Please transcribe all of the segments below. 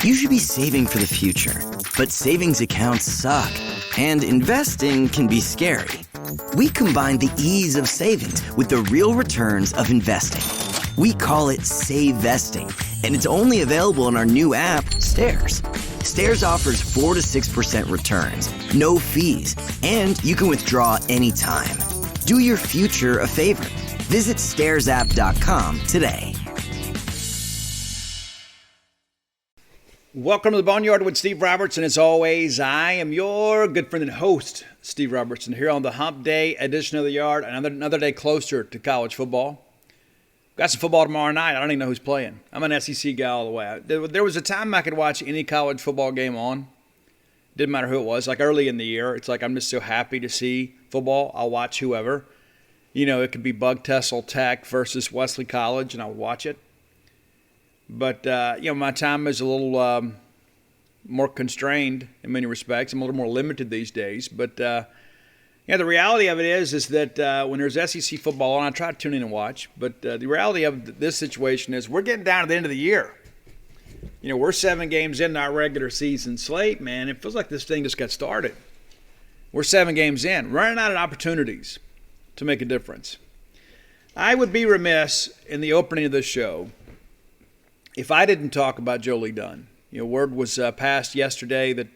You should be saving for the future, but savings accounts suck, and investing can be scary. We combine the ease of savings with the real returns of investing. We call it Save Vesting, and it's only available in our new app, Stairs. Stairs offers 4 to 6% returns, no fees, and you can withdraw anytime. Do your future a favor. Visit StairsApp.com today. Welcome to the Boneyard with Steve Robertson. As always, I am your good friend and host, Steve Robertson, here on the Hump Day edition of the Yard. Another day closer to college football. Got some football tomorrow night. I don't even know who's playing. I'm an SEC guy all the way. There was a time I could watch any college football game on. Didn't matter who it was. Like early in the year, it's like I'm just so happy to see football. I'll watch whoever. You know, it could be Bug Tessel Tech versus Wesley College, and I'll watch it. But, my time is a little more constrained in many respects. I'm a little more limited these days. But, the reality of it is that when there's SEC football on, I try to tune in and watch. But the reality of this situation is we're getting down to the end of the year. You know, we're 7 games into our regular season slate, man. It feels like this thing just got started. We're 7 games in, running out of opportunities to make a difference. I would be remiss in the opening of this show if I didn't talk about Joe Lee Dunn. You know, word was passed yesterday that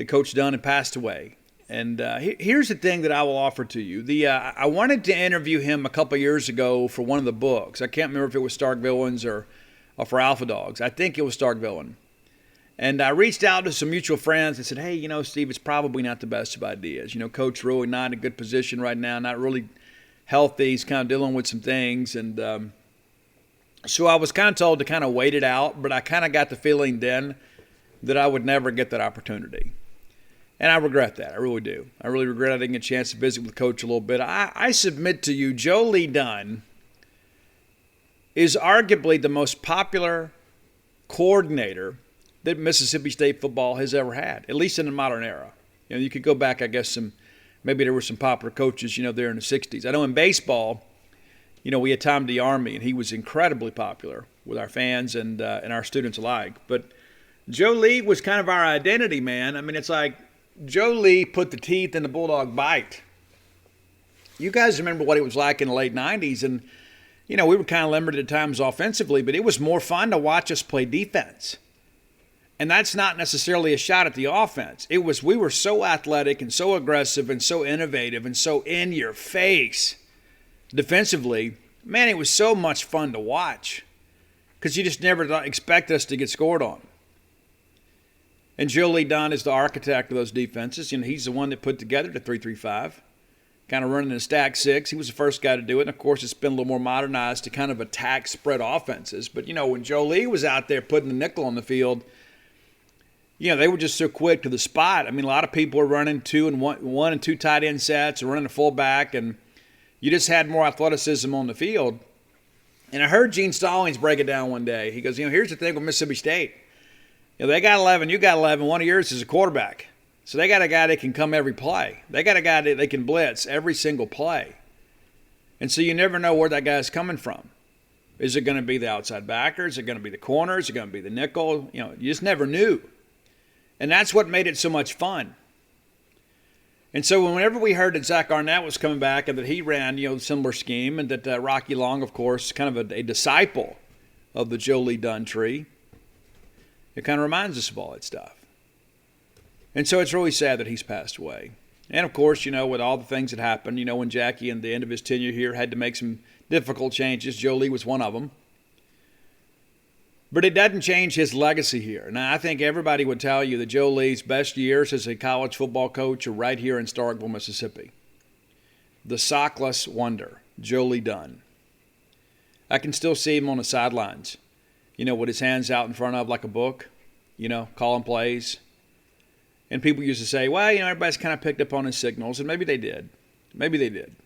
Coach Dunn had passed away. And here's the thing that I will offer to you. I wanted to interview him a couple of years ago for one of the books. I can't remember if it was Starkvilleans or for Alpha Dogs. I think it was Starkville. And I reached out to some mutual friends and said, hey, Steve, it's probably not the best of ideas. Coach really not in a good position right now, not really healthy. He's kind of dealing with some things. And so I was kind of told to kind of wait it out, but I kind of got the feeling then that I would never get that opportunity. And I regret that. I really do. I really regret I didn't get a chance to visit with Coach a little bit. I submit to you, Joe Lee Dunn is arguably the most popular coordinator that Mississippi State football has ever had, at least in the modern era. You could go back, I guess, maybe there were some popular coaches, there in the 60s. I know in baseball, we had Tom DeArmey, and he was incredibly popular with our fans and our students alike. But Joe Lee was kind of our identity, man. I mean, it's like Joe Lee put the teeth in the Bulldog bite. You guys remember what it was like in the late 90s, and, we were kind of limited at times offensively, but it was more fun to watch us play defense. And that's not necessarily a shot at the offense. We were so athletic and so aggressive and so innovative and so in your face defensively. Man, it was so much fun to watch because you just never expected us to get scored on. And Joe Lee Dunn is the architect of those defenses. He's the one that put together the 3-3-5, kind of running a stack 6. He was the first guy to do it. And, of course, it's been a little more modernized to kind of attack spread offenses. But, when Joe Lee was out there putting the nickel on the field, they were just so quick to the spot. I mean, a lot of people were running 1 and 2 tight end sets or running a fullback, and you just had more athleticism on the field. And I heard Gene Stallings break it down one day. He goes, here's the thing with Mississippi State. They got 11, you got 11. One of yours is a quarterback. So they got a guy that can come every play. They got a guy that they can blitz every single play. And so you never know where that guy's coming from. Is it going to be the outside backer? Is it going to be the corner? Is it going to be the nickel? You just never knew. And that's what made it so much fun. And so whenever we heard that Zach Arnett was coming back and that he ran, a similar scheme, and that Rocky Long, of course, kind of a disciple of the Joe Lee Dunn tree, it kind of reminds us of all that stuff. And so it's really sad that he's passed away. And, of course, with all the things that happened, when Jackie, in the end of his tenure here, had to make some difficult changes, Joe Lee was one of them. But it doesn't change his legacy here. Now, I think everybody would tell you that Joe Lee's best years as a college football coach are right here in Starkville, Mississippi. The sockless wonder, Joe Lee Dunn. I can still see him on the sidelines, with his hands out in front of like a book, calling plays. And people used to say, well, everybody's kind of picked up on his signals, and maybe they did. Maybe they did.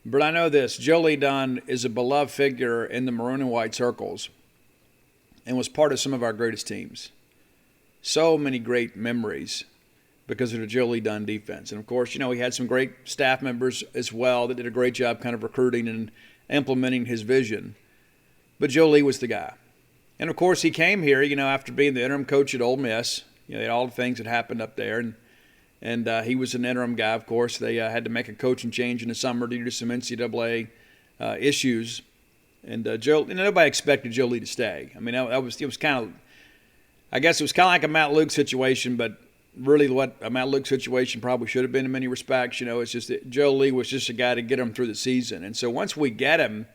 But I know this, Joe Lee Dunn is a beloved figure in the maroon and white circles, and was part of some of our greatest teams. So many great memories because of the Joe Lee Dunn defense. And, of course, he had some great staff members as well that did a great job kind of recruiting and implementing his vision. But Joe Lee was the guy. And, of course, he came here, after being the interim coach at Ole Miss. All the things that happened up there. And he was an interim guy, of course. They had to make a coaching change in the summer due to some NCAA issues. And nobody expected Joe Lee to stay. I mean, it was kind of, I guess it was kind of like a Matt Luke situation, but really what a Matt Luke situation probably should have been in many respects. It's just that Joe Lee was just a guy to get him through the season. And so once we get him,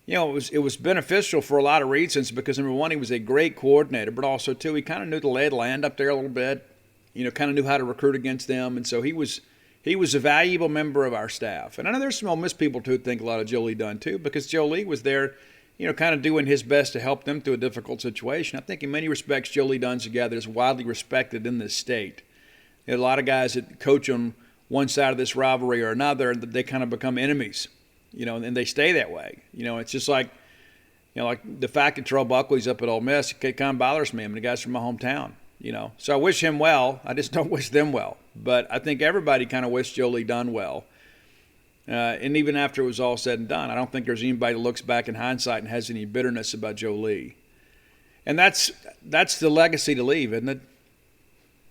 it was beneficial for a lot of reasons because, number one, he was a great coordinator, but also, too, he kind of knew the lay of the land up there a little bit, kind of knew how to recruit against them. And so he was a valuable member of our staff. And I know there's some Ole Miss people, too, think a lot of Joe Lee done, too, because Joe Lee was there, kind of doing his best to help them through a difficult situation. I think in many respects, Joe Lee Dunn's together is widely respected in this state. There are a lot of guys that coach on one side of this rivalry or another, and they kind of become enemies. And they stay that way. It's just like, like the fact that Terrell Buckley's up at Ole Miss, it kind of bothers me. I mean, the guy's from my hometown, So I wish him well. I just don't wish them well. But I think everybody kind of wished Joe Lee Dunn well. And even after it was all said and done, I don't think there's anybody that looks back in hindsight and has any bitterness about Joe Lee. And that's the legacy to leave, isn't it?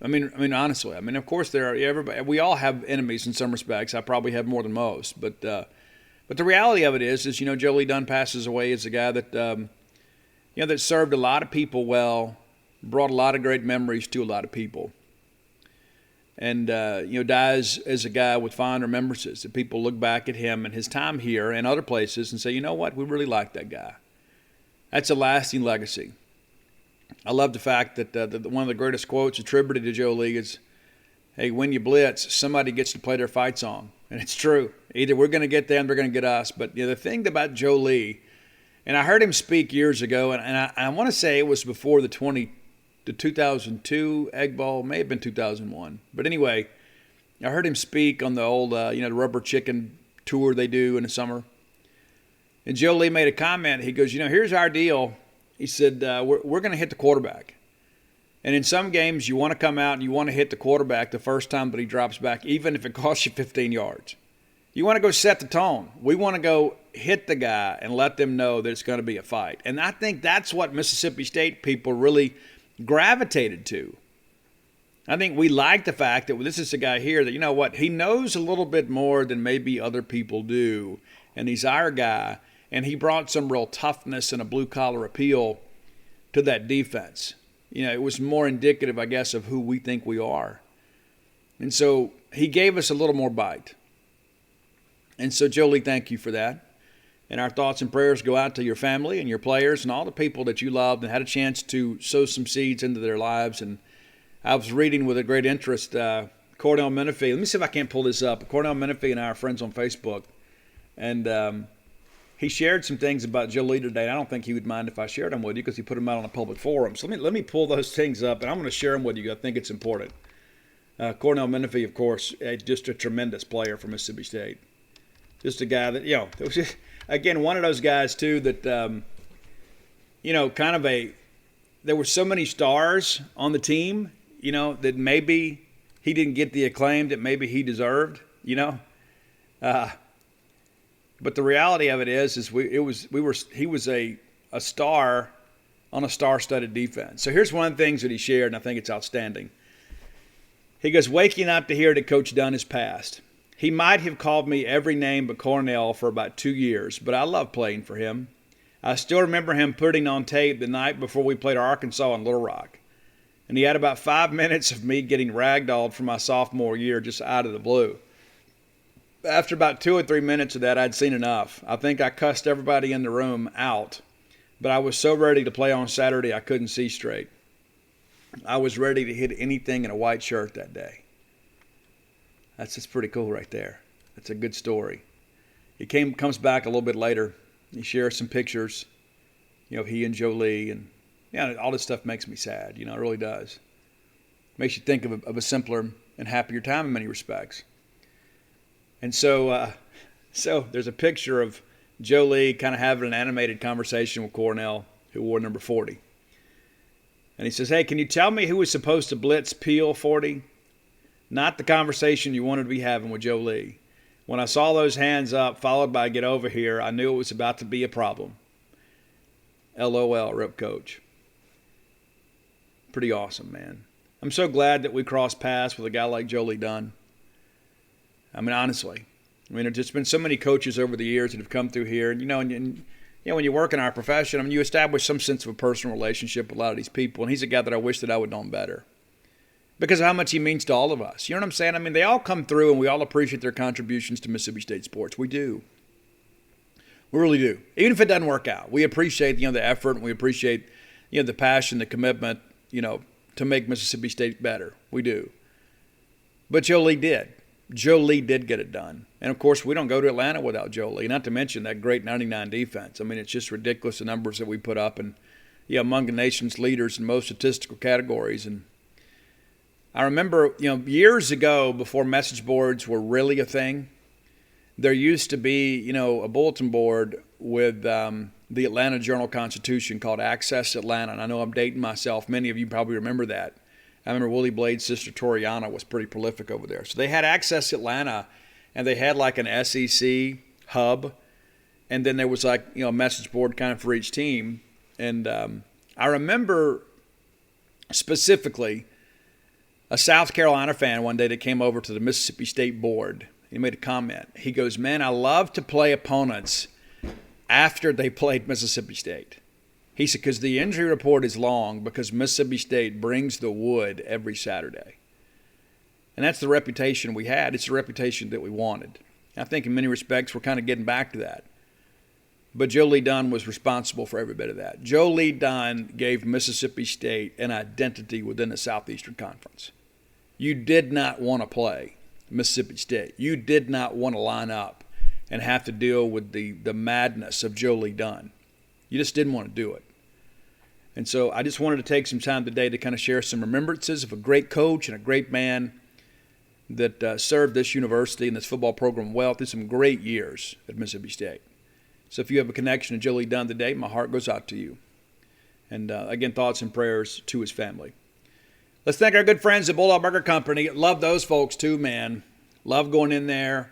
I mean, honestly. I mean, of course, we all have enemies in some respects. I probably have more than most, but the reality of it is Joe Lee Dunn passes away as a guy that that served a lot of people well, brought a lot of great memories to a lot of people, and dies as a guy with fond remembrances that people look back at him and his time here and other places and say, you know what, we really like that guy. That's a lasting legacy. I love the fact that one of the greatest quotes attributed to Joe Lee is, hey, when you blitz, somebody gets to play their fight song. And it's true. Either we're going to get them, they're going to get us. But the thing about Joe Lee, and I heard him speak years ago, and I want to say it was before the 2002 Egg Bowl, may have been 2001. But anyway, I heard him speak on the old, the rubber chicken tour they do in the summer. And Joe Lee made a comment. He goes, here's our deal. He said, we're going to hit the quarterback. And in some games, you want to come out and you want to hit the quarterback the first time that he drops back, even if it costs you 15 yards. You want to go set the tone. We want to go hit the guy and let them know that it's going to be a fight. And I think that's what Mississippi State people really gravitated to. I think we like the fact that this is a guy here that, he knows a little bit more than maybe other people do. And he's our guy. And he brought some real toughness and a blue-collar appeal to that defense. It was more indicative, I guess, of who we think we are. And so he gave us a little more bite. And so, Joe Lee, thank you for that. And our thoughts and prayers go out to your family and your players and all the people that you loved and had a chance to sow some seeds into their lives. And I was reading with a great interest Cornell Menifee. Let me see if I can't pull this up. Cornell Menifee and I are friends on Facebook. And he shared some things about Joe Lee today. And I don't think he would mind if I shared them with you because he put them out on a public forum. So let me pull those things up, and I'm going to share them with you. I think it's important. Cornell Menifee, of course, just a tremendous player for Mississippi State. Just a guy that, it was just, again, one of those guys, too, that, there were so many stars on the team, that maybe he didn't get the acclaim that maybe he deserved, But the reality of it is he was a star on a star-studded defense. So here's one of the things that he shared, and I think it's outstanding. He goes, waking up to hear that Coach Dunn has passed. He might have called me every name but Cornell for about 2 years, but I love playing for him. I still remember him putting on tape the night before we played Arkansas in Little Rock. And he had about 5 minutes of me getting ragdolled for my sophomore year just out of the blue. After about 2 or 3 minutes of that, I'd seen enough. I think I cussed everybody in the room out, but I was so ready to play on Saturday I couldn't see straight. I was ready to hit anything in a white shirt that day. That's just pretty cool right there. That's a good story. He comes back a little bit later. He shares some pictures, he and Joe Lee, and all this stuff makes me sad. It really does. Makes you think of a simpler and happier time in many respects. And so there's a picture of Joe Lee kind of having an animated conversation with Cornell, who wore number 40. And he says, hey, can you tell me who was supposed to blitz Peel 40? Not the conversation you wanted to be having with Joe Lee. When I saw those hands up, followed by get over here, I knew it was about to be a problem. LOL, Rip Coach. Pretty awesome, man. I'm so glad that we crossed paths with a guy like Jolie Dunn. I mean, honestly. I mean, there's just been so many coaches over the years that have come through here. And, when you work in our profession, I mean, you establish some sense of a personal relationship with a lot of these people. And he's a guy that I wish that I would have known better because of how much he means to all of us. You know what I'm saying? I mean, they all come through and we all appreciate their contributions to Mississippi State sports. We do. We really do. Even if it doesn't work out, we appreciate, the effort, and we appreciate, the passion, the commitment, to make Mississippi State better. We do. But Jolie did. Jolie did get it done. And, of course, we don't go to Atlanta without Jolie, not to mention that great 99 defense. I mean, it's just ridiculous the numbers that we put up and, among the nation's leaders in most statistical categories. And I remember, years ago before message boards were really a thing, there used to be, a bulletin board with the Atlanta Journal-Constitution called Access Atlanta. And I know I'm dating myself. Many of you probably remember that. I remember Willie Blade's sister Toriana was pretty prolific over there. So they had Access Atlanta, and they had like an SEC hub, and then there was like, a message board kind of for each team. And I remember specifically a South Carolina fan one day that came over to the Mississippi State board. He made a comment. He goes, "Man, I love to play opponents after they played Mississippi State." He said, because the injury report is long because Mississippi State brings the wood every Saturday. And that's the reputation we had. It's the reputation that we wanted. I think in many respects we're kind of getting back to that. But Jolie Dunn was responsible for every bit of that. Jolie Dunn gave Mississippi State an identity within the Southeastern Conference. You did not want to play Mississippi State. You did not want to line up and have to deal with the madness of Jolie Dunn. You just didn't want to do it. And so I just wanted to take some time today to kind of share some remembrances of a great coach and a great man that served this university and this football program well through some great years at Mississippi State. So if you have a connection to Jolie Dunn today, my heart goes out to you. And again, thoughts and prayers to his family. Let's thank our good friends at Bulldog Burger Company. Love those folks too, man. Love going in there.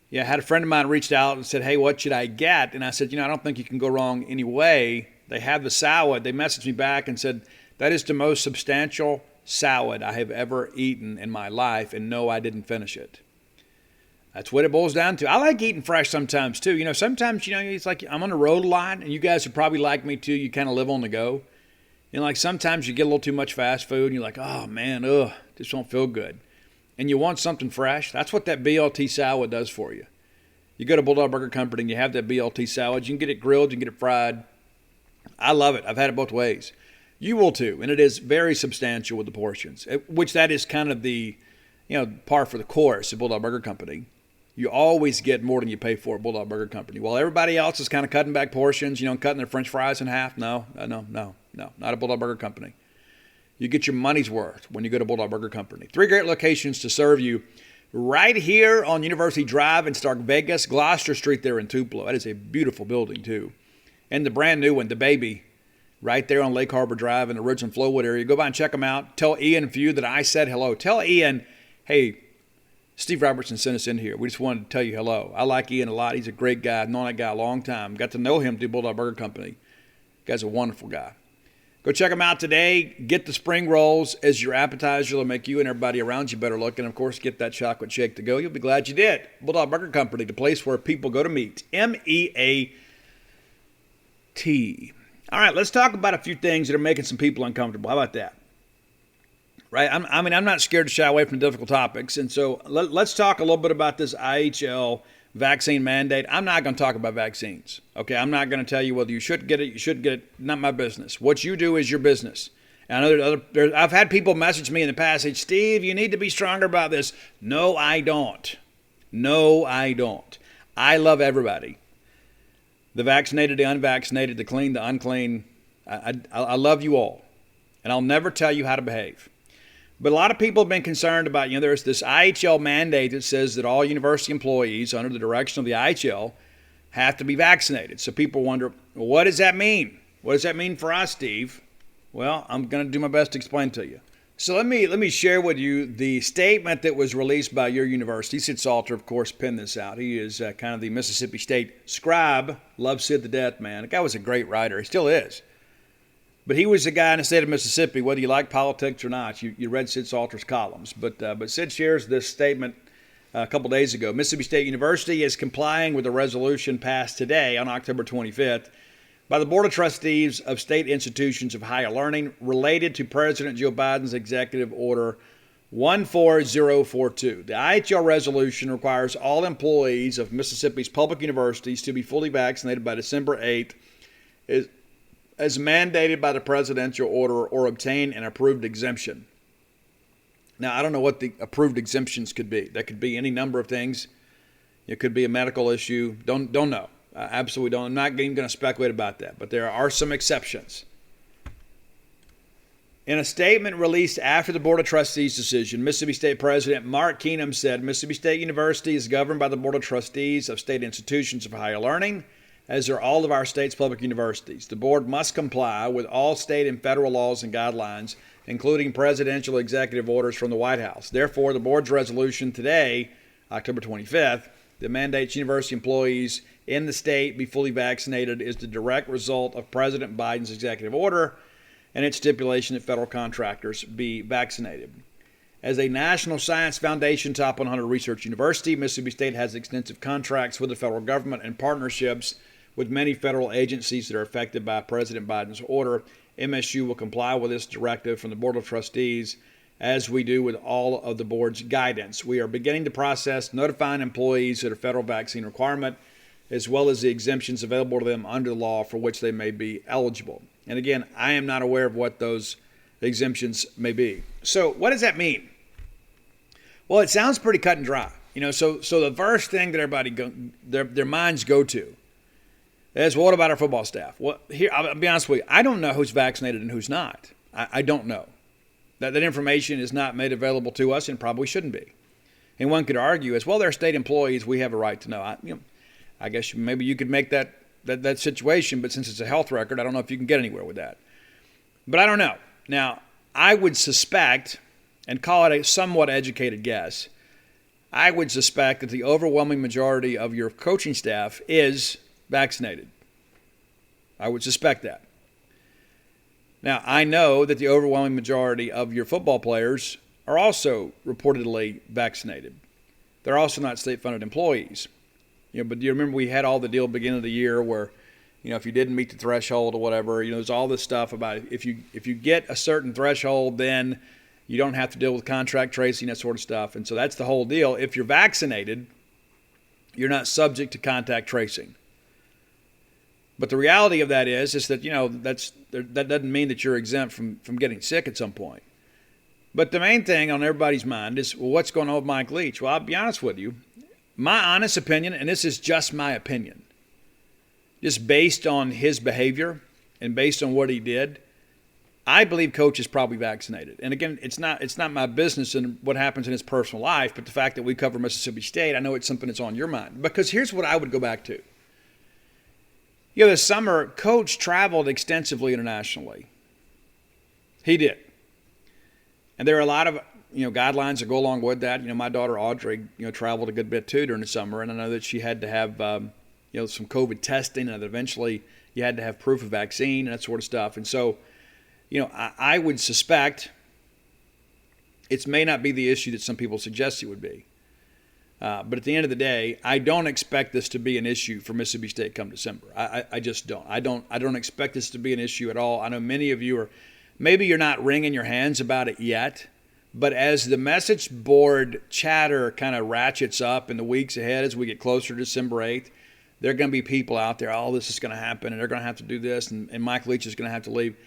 Yeah, I had a friend of mine reached out and said, "Hey, what should I get?" And I said, I don't think you can go wrong anyway. They have the salad. They messaged me back and said, "That is the most substantial salad I have ever eaten in my life, and no, I didn't finish it." That's what it boils down to. I like eating fresh sometimes too. Sometimes, it's like I'm on the road a lot, and you guys are probably like me too. You kind of live on the go. Like sometimes you get a little too much fast food, and you're like, "Oh, man, just don't feel good." And you want something fresh. That's what that BLT salad does for you. You go to Bulldog Burger Company and you have that BLT salad. You can get it grilled, you can get it fried. I love it. I've had it both ways. You will too. And it is very substantial with the portions, which that is kind of the, par for the course at Bulldog Burger Company. You always get more than you pay for at Bulldog Burger Company. While everybody else is kind of cutting back portions, cutting their French fries in half. No, not at Bulldog Burger Company. You get your money's worth when you go to Bulldog Burger Company. 3 great locations to serve you right here on University Drive in Stark Vegas, Gloucester Street there in Tupelo. That is a beautiful building too. And the brand new one, the baby, right there on Lake Harbor Drive in the Ridge and Flowwood area. Go by and check them out. Tell Ian and you that I said hello. Tell Ian, hey, Steve Robertson sent us in here. We just wanted to tell you hello. I like Ian a lot. He's a great guy. I've known that guy a long time. Got to know him through Bulldog Burger Company. Guy's a wonderful guy. Go check them out today. Get the spring rolls as your appetizer. It'll make you and everybody around you better look. And, of course, get that chocolate shake to go. You'll be glad you did. Bulldog Burger Company, the place where people go to meet. MEAT. All right, let's talk about a few things that are making some people uncomfortable. How about that? Right? I'm not scared to shy away from difficult topics. And so let's talk a little bit about this IHL vaccine mandate. I'm not going to talk about vaccines. Okay, I'm not going to tell you whether you should get it, you should get it. Not my business. What you do is your business. And I know I've had people message me in the past, say, "Steve, you need to be stronger about this." No, I don't. No, I don't. I love everybody. The vaccinated, the unvaccinated, the clean, the unclean. I love you all. And I'll never tell you how to behave. But a lot of people have been concerned about, there's this IHL mandate that says that all university employees under the direction of the IHL have to be vaccinated. So people wonder, well, what does that mean? What does that mean for us, Steve? Well, I'm going to do my best to explain to you. So let me share with you the statement that was released by your university. Sid Salter, of course, penned this out. He is kind of the Mississippi State scribe. Loves Sid to death, man. The guy was a great writer. He still is. But he was the guy in the state of Mississippi, whether you like politics or not. You read Sid Salter's columns. But Sid shares this statement a couple days ago. Mississippi State University is complying with a resolution passed today on October 25th by the Board of Trustees of State Institutions of Higher Learning related to President Joe Biden's Executive Order 14042. The IHL resolution requires all employees of Mississippi's public universities to be fully vaccinated by December 8th, as mandated by the presidential order, or obtain an approved exemption. Now, I don't know what the approved exemptions could be. That could be any number of things. It could be a medical issue. Don't know. Absolutely don't. I'm not even going to speculate about that, but there are some exceptions. In a statement released after the Board of Trustees decision, Mississippi State President Mark Keenum said Mississippi State University is governed by the Board of Trustees of State Institutions of Higher Learning, as are all of our state's public universities. The board must comply with all state and federal laws and guidelines, including presidential executive orders from the White House. Therefore, the board's resolution today, October 25th, that mandates university employees in the state be fully vaccinated is the direct result of President Biden's executive order and its stipulation that federal contractors be vaccinated. As a National Science Foundation Top 100 research university, Mississippi State has extensive contracts with the federal government and partnerships with many federal agencies that are affected by President Biden's order. MSU will comply with this directive from the Board of Trustees, as we do with all of the board's guidance. We are beginning the process notifying employees of the federal vaccine requirement, as well as the exemptions available to them under the law for which they may be eligible. And again, I am not aware of what those exemptions may be. So what does that mean? Well, it sounds pretty cut and dry. So the first thing that everybody their minds go to is, well, what about our football staff? Well, here, I'll be honest with you, I don't know who's vaccinated and who's not. I don't know. That information is not made available to us and probably shouldn't be. And one could argue as, well, they're state employees, we have a right to know. I guess maybe you could make that situation, but since it's a health record, I don't know if you can get anywhere with that. But I don't know. Now, I would suspect, and call it a somewhat educated guess, I would suspect that the overwhelming majority of your coaching staff is vaccinated. I would suspect that. Now, I know that the overwhelming majority of your football players are also reportedly vaccinated. They're also not state-funded employees. But do you remember we had all the deal beginning of the year where, if you didn't meet the threshold or whatever, there's all this stuff about if you get a certain threshold, then you don't have to deal with contract tracing, that sort of stuff. And so that's the whole deal. If you're vaccinated, you're not subject to contact tracing. But the reality of that is that, that doesn't mean that you're exempt from getting sick at some point. But the main thing on everybody's mind is, well, what's going on with Mike Leach? Well, I'll be honest with you. My honest opinion, and this is just my opinion, just based on his behavior and based on what he did, I believe Coach is probably vaccinated. And again, it's not my business and what happens in his personal life, but the fact that we cover Mississippi State, I know it's something that's on your mind. Because here's what I would go back to. This summer, Coach traveled extensively internationally. He did. And there are a lot of guidelines that go along with that. My daughter Audrey, traveled a good bit too during the summer, and I know that she had to have, some COVID testing, and that eventually you had to have proof of vaccine and that sort of stuff. And so, I would suspect it may not be the issue that some people suggest it would be. But at the end of the day, I don't expect this to be an issue for Mississippi State come December. I just don't. I don't expect this to be an issue at all. I know many of you maybe you're not wringing your hands about it yet, but as the message board chatter kind of ratchets up in the weeks ahead as we get closer to December 8th, there are going to be people out there, oh, this is going to happen, and they're going to have to do this, and Mike Leach is going to have to leave.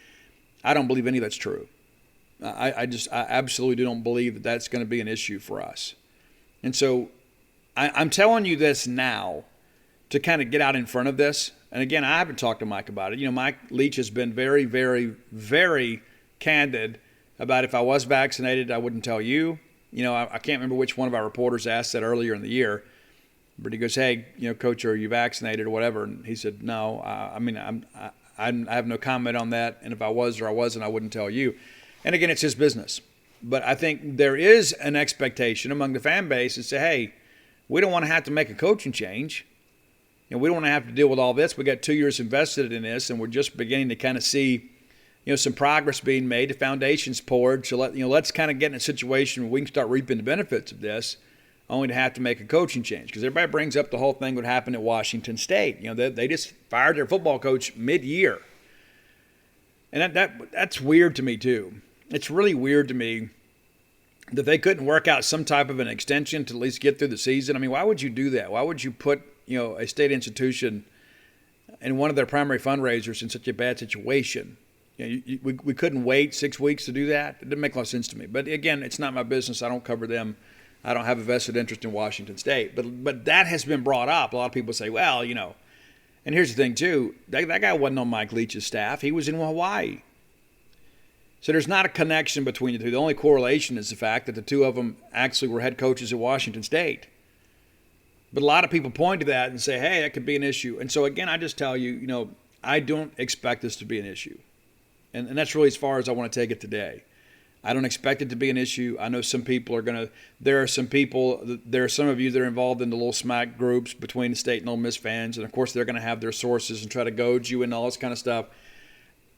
I don't believe any of that's true. I absolutely don't believe that that's going to be an issue for us. And so I'm telling you this now to kind of get out in front of this. And again, I haven't talked to Mike about it. Mike Leach has been very, very, very candid about if I was vaccinated, I wouldn't tell you. I can't remember which one of our reporters asked that earlier in the year. But he goes, hey, Coach, are you vaccinated or whatever? And he said, no. I have no comment on that. And if I was or I wasn't, I wouldn't tell you. And again, it's his business. But I think there is an expectation among the fan base to say, hey, we don't want to have to make a coaching change. We don't want to have to deal with all this. We got 2 years invested in this, and we're just beginning to kind of see, some progress being made. The foundation's poured. So let's kind of get in a situation where we can start reaping the benefits of this, only to have to make a coaching change. Because everybody brings up the whole thing what happened at Washington State. They just fired their football coach mid-year. And that's weird to me, too. It's really weird to me that they couldn't work out some type of an extension to at least get through the season. I mean, why would you do that? Why would you put, a state institution and one of their primary fundraisers in such a bad situation? We couldn't wait 6 weeks to do that. It didn't make a lot of sense to me. But again, it's not my business. I don't cover them. I don't have a vested interest in Washington State. But that has been brought up. A lot of people say, well, and here's the thing too. That guy wasn't on Mike Leach's staff. He was in Hawaii. So there's not a connection between the two. The only correlation is the fact that the two of them actually were head coaches at Washington State. But a lot of people point to that and say, hey, that could be an issue. And so, again, I just tell you, I don't expect this to be an issue. And that's really as far as I want to take it today. I don't expect it to be an issue. I know some people there are some of you that are involved in the little smack groups between the State and Ole Miss fans. And, of course, they're going to have their sources and try to goad you and all this kind of stuff.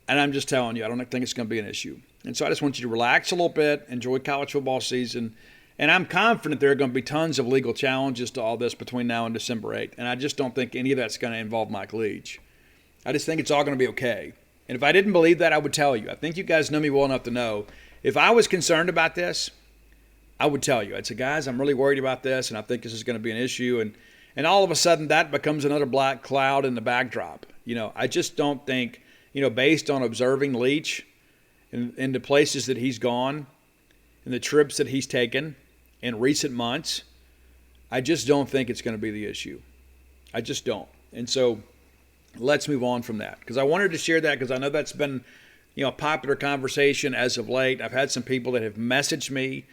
And I'm just telling you, I don't think it's going to be an issue. And so I just want you to relax a little bit, enjoy college football season. And I'm confident there are going to be tons of legal challenges to all this between now and December 8th. And I just don't think any of that's going to involve Mike Leach. I just think it's all going to be okay. And if I didn't believe that, I would tell you. I think you guys know me well enough to know. If I was concerned about this, I would tell you. I'd say, guys, I'm really worried about this, and I think this is going to be an issue. And all of a sudden, that becomes another black cloud in the backdrop. I just don't think, based on observing Leach in the places that he's gone and the trips that he's taken in recent months, I just don't think it's going to be the issue. I just don't. And so let's move on from that, because I wanted to share that because I know that's been a popular conversation as of late. I've had some people that have messaged me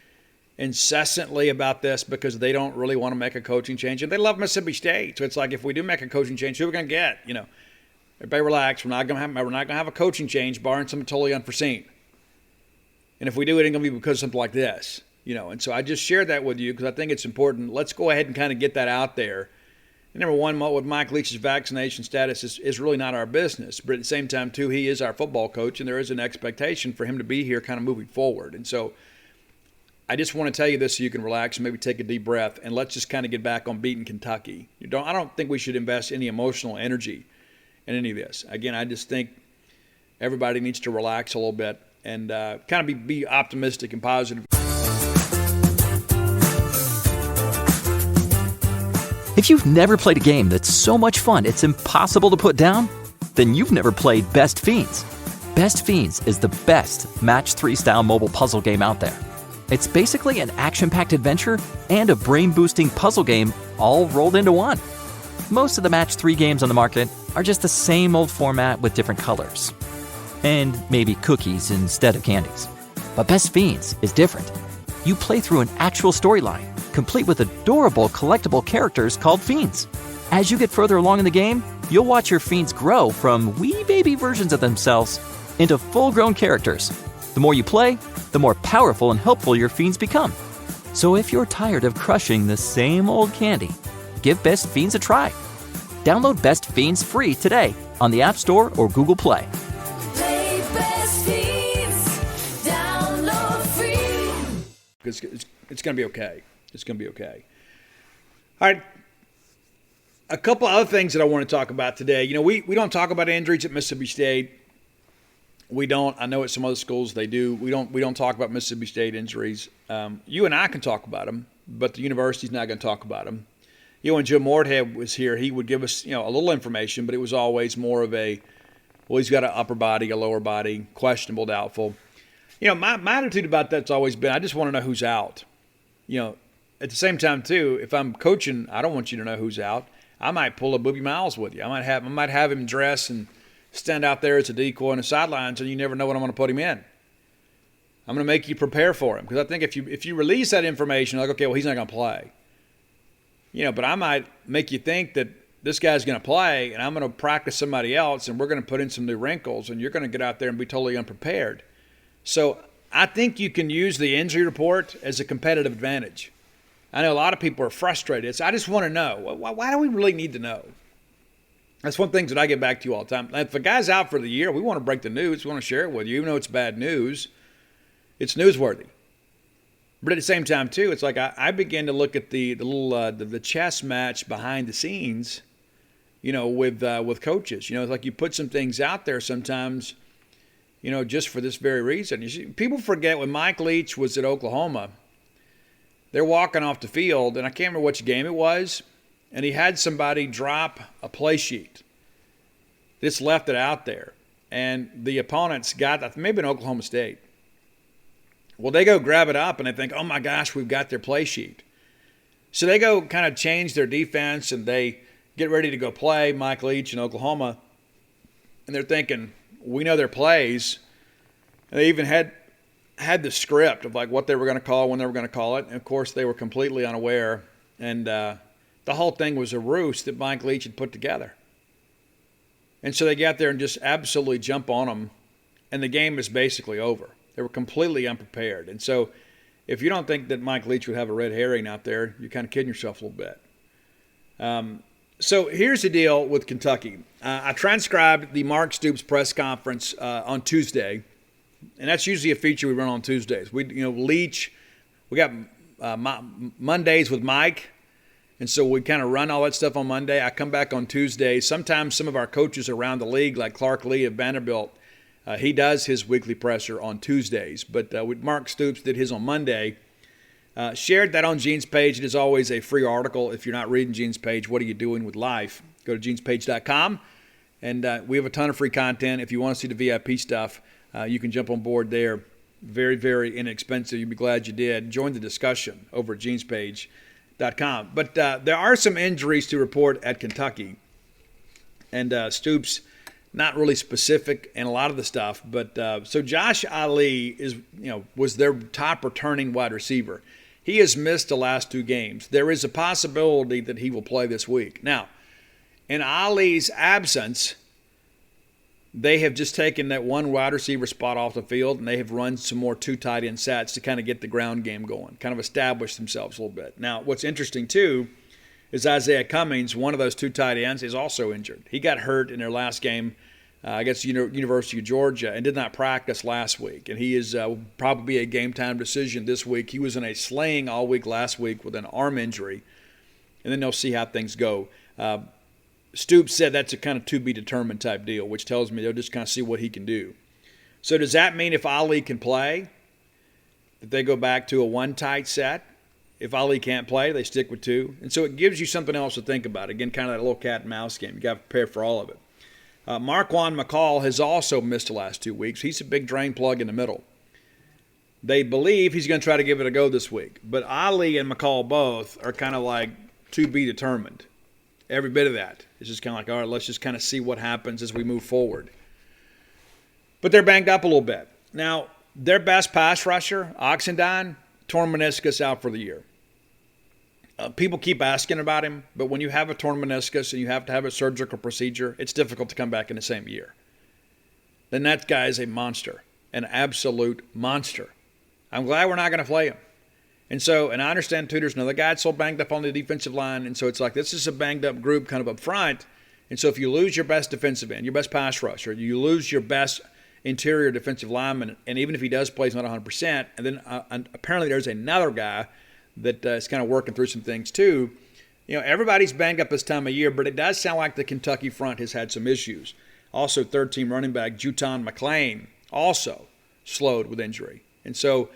incessantly about this because they don't really want to make a coaching change, and they love Mississippi State. So it's like, if we do make a coaching change, who are we going to get? Everybody relax. We're not going to have a coaching change, barring something totally unforeseen. And if we do, it ain't going to be because of something like this. And so I just shared that with you because I think it's important. Let's go ahead and kind of get that out there. And number one, what Mike Leach's vaccination status is really not our business. But at the same time, too, he is our football coach, and there is an expectation for him to be here kind of moving forward. And so I just want to tell you this so you can relax and maybe take a deep breath, and let's just kind of get back on beating Kentucky. I don't think we should invest any emotional energy in any of this. Again, I just think everybody needs to relax a little bit and kind of be optimistic and positive. If you've never played a game that's so much fun it's impossible to put down, then you've never played Best Fiends. Best Fiends is the best Match 3 style mobile puzzle game out there. It's basically an action-packed adventure and a brain-boosting puzzle game all rolled into one. Most of the Match 3 games on the market are just the same old format with different colors. And maybe cookies instead of candies. But Best Fiends is different. You play through an actual storyline, complete with adorable collectible characters called Fiends. As you get further along in the game, you'll watch your Fiends grow from wee baby versions of themselves into full-grown characters. The more you play, the more powerful and helpful your Fiends become. So if you're tired of crushing the same old candy, give Best Fiends a try. Download Best Fiends free today on the App Store or Google Play. Play Best Fiends. Download free. It's going to be okay. It's going to be okay. All right. A couple other things that I want to talk about today. We don't talk about injuries at Mississippi State. We don't. I know at some other schools they do. We don't talk about Mississippi State injuries. You and I can talk about them, but the university's not going to talk about them. When Joe Mordhead was here, he would give us a little information, but it was always more of a, well, he's got an upper body, a lower body, questionable, doubtful. My attitude about that's always been, I just want to know who's out. At the same time, too, if I'm coaching, I don't want you to know who's out. I might pull a Booby Miles with you. I might have him dress and stand out there as a decoy on the sidelines, and you never know when I'm going to put him in. I'm going to make you prepare for him, because I think if you release that information, like, okay, well, he's not going to play. But I might make you think that this guy's going to play, and I'm going to practice somebody else, and we're going to put in some new wrinkles, and you're going to get out there and be totally unprepared. So I think you can use the injury report as a competitive advantage. I know a lot of people are frustrated. So I just want to know, why do we really need to know? That's one of the things that I get back to you all the time. If a guy's out for the year, we want to break the news. We want to share it with you. Even though it's bad news, it's newsworthy. But at the same time, too, it's like I begin to look at the little the chess match behind the scenes, with coaches. It's like you put some things out there sometimes, just for this very reason. You see, people forget when Mike Leach was at Oklahoma, they're walking off the field, and I can't remember which game it was, and he had somebody drop a play sheet. Just left it out there. And the opponents got, maybe in Oklahoma State. Well, they go grab it up, and they think, oh, my gosh, we've got their play sheet. So they go kind of change their defense, and they get ready to go play Mike Leach in Oklahoma. And they're thinking, we know their plays. And they even had the script of like what they were going to call, when they were going to call it. And, of course, they were completely unaware. And the whole thing was a ruse that Mike Leach had put together. And so they got there and just absolutely jump on them, and the game is basically over. They were completely unprepared. And so if you don't think that Mike Leach would have a red herring out there, you're kind of kidding yourself a little bit. So here's the deal with Kentucky. I transcribed the Mark Stoops press conference on Tuesday, and that's usually a feature we run on Tuesdays. Leach, we got Mondays with Mike, and so we kind of run all that stuff on Monday. I come back on Tuesday. Sometimes some of our coaches around the league, like Clark Lee of Vanderbilt, he does his weekly presser on Tuesdays. But Mark Stoops did his on Monday. Shared that on Gene's page. It is always a free article. If you're not reading Gene's page, what are you doing with life? Go to genespage.com. And we have a ton of free content. If you want to see the VIP stuff, you can jump on board there. Very, very inexpensive. You'll be glad you did. Join the discussion over at genespage.com. But there are some injuries to report at Kentucky. And Stoops, not really specific in a lot of the stuff. But so Josh Ali was their top returning wide receiver. He has missed the last 2 games. There is a possibility that he will play this week. Now, in Ali's absence, they have just taken that one wide receiver spot off the field, and they have run some more 2 tight end sets to kind of get the ground game going, kind of establish themselves a little bit. Now, what's interesting, too, is Isaiah Cummings, one of those 2 tight ends, is also injured. He got hurt in their last game against University of Georgia and did not practice last week. And he is will probably be a game-time decision this week. He was in a sling all week last week with an arm injury, and then they'll see how things go. Stoops said that's a kind of to-be-determined type deal, which tells me they'll just kind of see what he can do. So does that mean if Ali can play, that they go back to a 1 tight set? If Ali can't play, they stick with 2. And so it gives you something else to think about. Again, kind of that little cat and mouse game. You got to prepare for all of it. Marquand McCall has also missed the last 2 weeks. He's a big drain plug in the middle. They believe he's going to try to give it a go this week. But Ali and McCall both are kind of like to be determined. Every bit of that. It's just kind of like, all right, let's just kind of see what happens as we move forward. But they're banged up a little bit. Now, their best pass rusher, Oxendine, torn meniscus out for the year. People keep asking about him, but when you have a torn meniscus and you have to have a surgical procedure, it's difficult to come back in the same year. Then that guy is a monster, an absolute monster. I'm glad we're not going to play him. And I understand Tudor's another guy that's so banged up on the defensive line, and so it's like this is a banged-up group kind of up front. And so if you lose your best defensive end, your best pass rusher, you lose your best interior defensive lineman, and even if he does play, he's not 100%, and then apparently there's another guy that is kind of working through some things too. Everybody's banged up this time of year, but it does sound like the Kentucky front has had some issues. Also, third-team running back Juton Mclean also slowed with injury. And so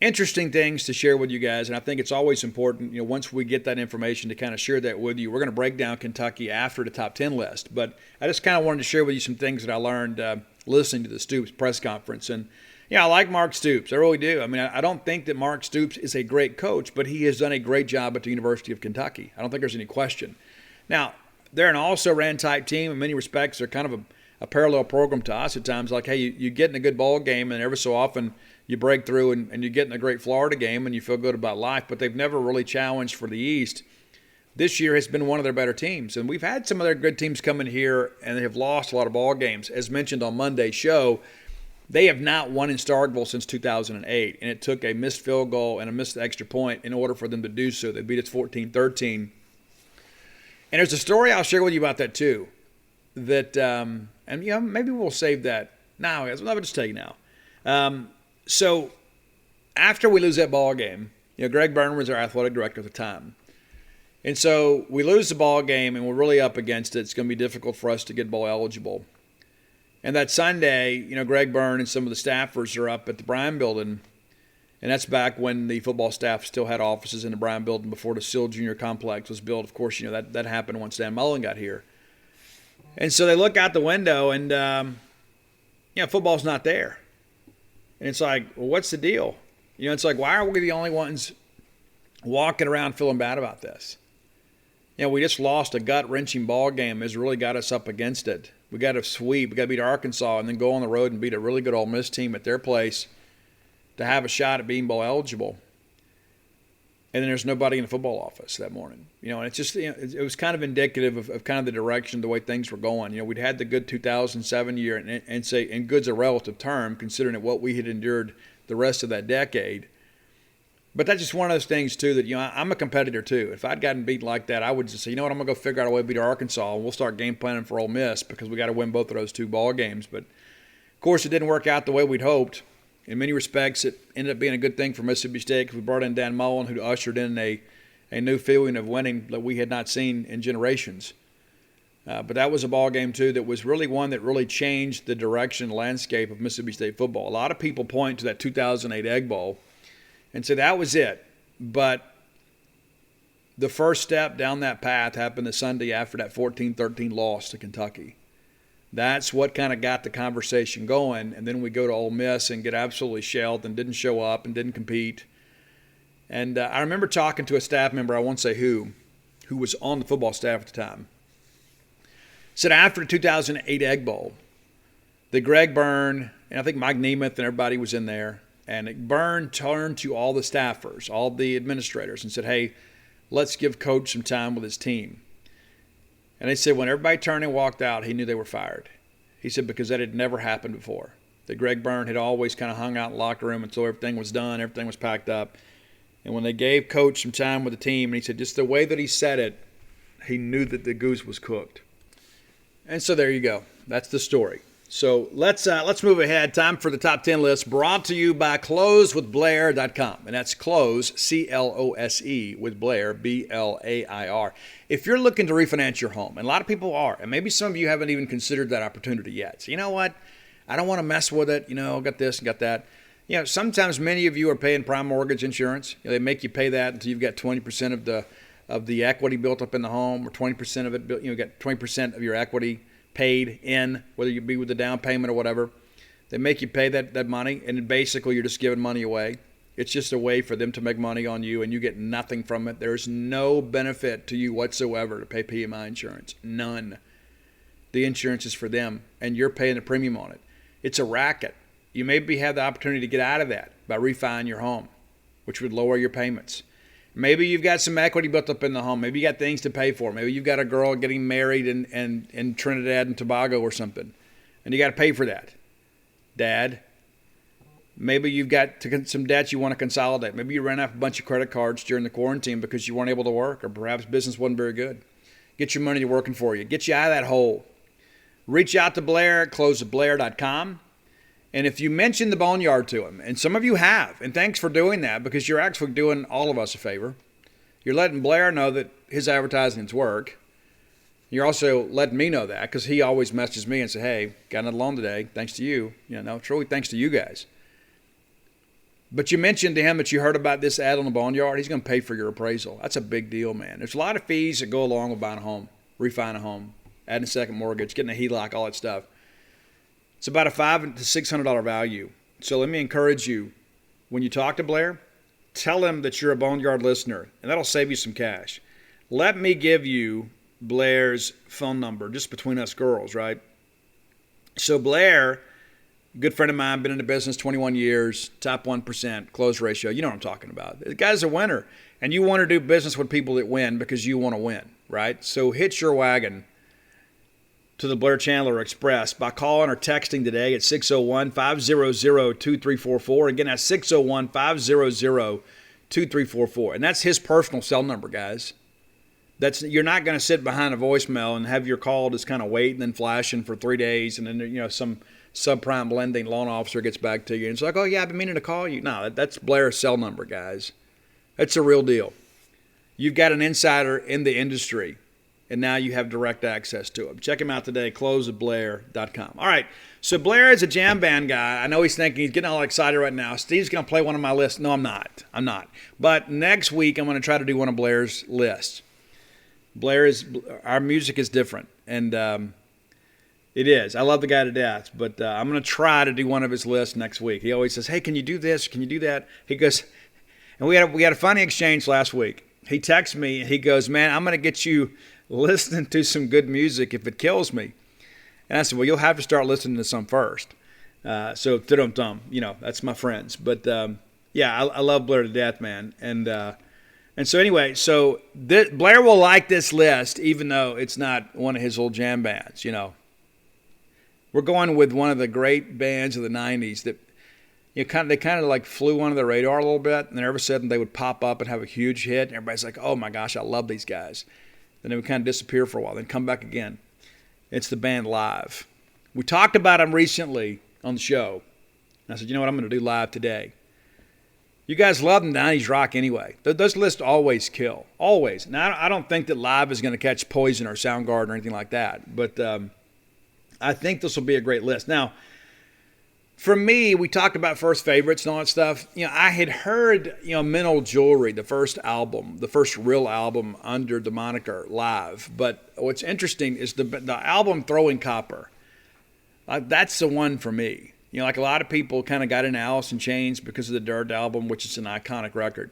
interesting things to share with you guys, and I think it's always important, once we get that information to kind of share that with you. We're going to break down Kentucky after the top 10 list, but I just kind of wanted to share with you some things that I learned listening to the Stoops press conference. And I like Mark Stoops. I really do. I mean, I don't think that Mark Stoops is a great coach, but he has done a great job at the University of Kentucky. I don't think there's any question. Now, they're an also-ran type team. In many respects, they're kind of a parallel program to us at times. Like, hey, you get in a good ball game, and every so often you break through and you get in a great Florida game and you feel good about life, but they've never really challenged for the East. This year has been one of their better teams, and we've had some of their good teams come in here and they have lost a lot of ball games. As mentioned on Monday's show, They have not won in Starkville since 2008, and it took a missed field goal and a missed extra point in order for them to do so. They beat us 14-13. And there's a story I'll share with you about that too. That and maybe we'll save that now. I'll just tell you now. So after we lose that ball game, Greg Byrne was our athletic director at the time. And so we lose the ball game, and we're really up against it. It's going to be difficult for us to get bowl eligible. And that Sunday, Greg Byrne and some of the staffers are up at the Bryan Building, and that's back when the football staff still had offices in the Bryan Building before the Seal Junior Complex was built. Of course, that happened once Dan Mullen got here. And so they look out the window, and football's not there. And it's like, well, what's the deal? It's like, why are we the only ones walking around feeling bad about this? We just lost a gut-wrenching ball game. It's really got us up against it. We got to sweep. We got to beat Arkansas and then go on the road and beat a really good Ole Miss team at their place to have a shot at being bowl eligible. And then there's nobody in the football office that morning. And it's just, it was kind of indicative of kind of the direction, the way things were going. We'd had the good 2007 year, and good's a relative term considering what we had endured the rest of that decade. But that's just one of those things, too, that, I'm a competitor, too. If I'd gotten beat like that, I would just say, I'm going to go figure out a way to beat Arkansas, and we'll start game planning for Ole Miss because we got to win both of those two ball games. But, of course, it didn't work out the way we'd hoped. In many respects, it ended up being a good thing for Mississippi State because we brought in Dan Mullen, who ushered in a new feeling of winning that we had not seen in generations. But that was a ball game, too, that was really one that really changed the direction, landscape of Mississippi State football. A lot of people point to that 2008 Egg Bowl and say that was it. But the first step down that path happened the Sunday after that 14-13 loss to Kentucky. That's what kind of got the conversation going. And then we go to Ole Miss and get absolutely shelled and didn't show up and didn't compete. And I remember talking to a staff member, I won't say who was on the football staff at the time. Said after the 2008 Egg Bowl, that Greg Byrne, and I think Mike Nemeth and everybody was in there, and Byrne turned to all the staffers, all the administrators, and said, hey, let's give Coach some time with his team. And they said when everybody turned and walked out, he knew they were fired. He said because that had never happened before. That Greg Byrne had always kind of hung out in the locker room until everything was done, everything was packed up. And when they gave Coach some time with the team, and he said just the way that he said it, he knew that the goose was cooked. And so there you go. That's the story. So let's move ahead. Time for the top 10 list, brought to you by closewithblair.com. And that's close, C-L-O-S-E, with Blair, B-L-A-I-R. If you're looking to refinance your home, and a lot of people are, and maybe some of you haven't even considered that opportunity yet. So you know what? I don't want to mess with it. Got this and got that. Sometimes many of you are paying prime mortgage insurance. They make you pay that until you've got 20% of the equity built up in the home, or 20% of it, you got 20% of your equity paid in, whether you be with the down payment or whatever. They make you pay that money, and basically you're just giving money away. It's just a way for them to make money on you, and you get nothing from it. There's no benefit to you whatsoever to pay PMI insurance. None. The insurance is for them, and you're paying the premium on it. It's a racket. You maybe have the opportunity to get out of that by refining your home, which would lower your payments. Maybe you've got some equity built up in the home. Maybe you got things to pay for. Maybe you've got a girl getting married in Trinidad and Tobago or something, and you got to pay for that. Dad, maybe you've got some debts you want to consolidate. Maybe you ran off a bunch of credit cards during the quarantine because you weren't able to work, or perhaps business wasn't very good. Get your money working for you. Get you out of that hole. Reach out to Blair at closewithblair.com. And if you mention the Boneyard to him, and some of you have, and thanks for doing that because you're actually doing all of us a favor. You're letting Blair know that his advertisements work. You're also letting me know that because he always messages me and says, hey, got another loan today, thanks to you. It's really thanks to you guys. But you mentioned to him that you heard about this ad on the Boneyard. He's going to pay for your appraisal. That's a big deal, man. There's a lot of fees that go along with buying a home, refining a home, adding a second mortgage, getting a HELOC, all that stuff. It's about a $500 to $600 value. So let me encourage you, when you talk to Blair, tell him that you're a Boneyard listener, and that'll save you some cash. Let me give you Blair's phone number, just between us girls, right? So Blair, good friend of mine, been in the business 21 years, top 1%, close ratio. You know what I'm talking about. The guy's a winner, and you want to do business with people that win because you want to win, right? So hitch your wagon to the Blair Chandler Express by calling or texting today at 601-500-2344. Again, that's 601-500-2344. And that's his personal cell number, guys. You're not going to sit behind a voicemail and have your call just kind of wait and then flashing for 3 days, and then some subprime lending loan officer gets back to you and it's like, oh yeah, I've been meaning to call you. No, that's Blair's cell number, guys. That's a real deal. You've got an insider in the industry, and now you have direct access to him. Check him out today, closeatblair.com. All right, so Blair is a jam band guy. I know he's thinking, he's getting all excited right now. Steve's going to play one of my lists. No, I'm not. But next week, I'm going to try to do one of Blair's lists. Our music is different, and it is. I love the guy to death, but I'm going to try to do one of his lists next week. He always says, hey, can you do this? Can you do that? He goes, and we had a funny exchange last week. He texts me, and he goes, man, I'm going to get you listening to some good music if it kills me. And I said, well, you'll have to start listening to some first. So, that's my friends. But, I love Blair to death, man. And so anyway, Blair will like this list, even though it's not one of his old jam bands, We're going with one of the great bands of the 90s that they kind of like flew under the radar a little bit, and then all of a sudden they would pop up and have a huge hit, and everybody's like, oh my gosh, I love these guys. Then they would kind of disappear for a while, then come back again. It's the band Live. We talked about them recently on the show. And I said, you know what, I'm going to do Live today. You guys love the 90s rock anyway. Those lists always kill. Always. Now, I don't think that Live is going to catch Poison or Soundgarden or anything like that. But I think this will be a great list. Now, for me, we talked about first favorites and all that stuff. I had heard, Mental Jewelry, the first real album under the moniker Live. But what's interesting is the album Throwing Copper. That's the one for me. Like a lot of people kind of got into Alice in Chains because of the Dirt album, which is an iconic record.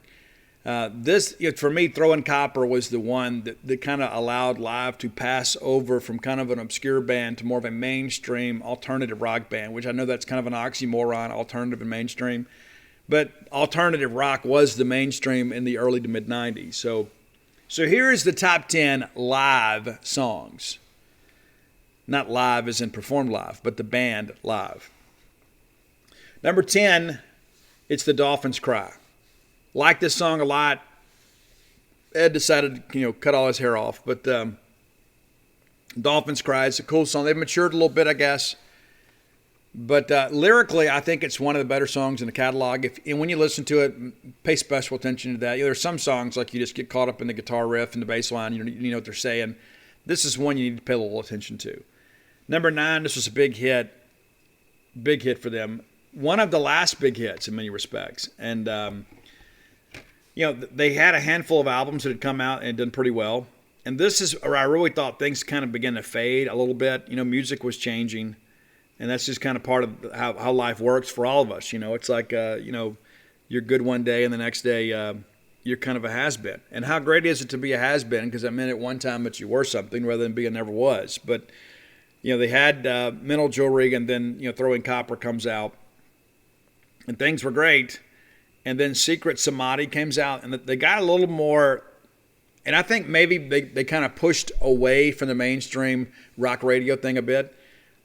For me, Throwing Copper was the one that kind of allowed Live to pass over from kind of an obscure band to more of a mainstream alternative rock band, which I know that's kind of an oxymoron, alternative and mainstream. But alternative rock was the mainstream in the early to mid-90s. So here is the top 10 Live songs. Not live as in performed live, but the band Live. Number 10, it's the Dolphins Cry. Like this song a lot. Ed decided to, cut all his hair off. But Dolphins Cry is a cool song. They've matured a little bit, I guess. But lyrically, I think it's one of the better songs in the catalog. And when you listen to it, pay special attention to that. There are some songs like you just get caught up in the guitar riff and the bass line. You know what they're saying. This is one you need to pay a little attention to. Number 9, this was a big hit. Big hit for them. One of the last big hits in many respects. And, they had a handful of albums that had come out and done pretty well. And this is where I really thought things kind of began to fade a little bit. Music was changing. And that's just kind of part of how life works for all of us. It's like, you're good one day and the next day you're kind of a has-been. And how great is it to be a has-been? Because it meant at one time that you were something rather than being never was. But, they had Mental Jewelry, and then, Throwing Copper comes out. And things were great. And then Secret Samadhi comes out, and they got a little more, and I think maybe they kind of pushed away from the mainstream rock radio thing a bit.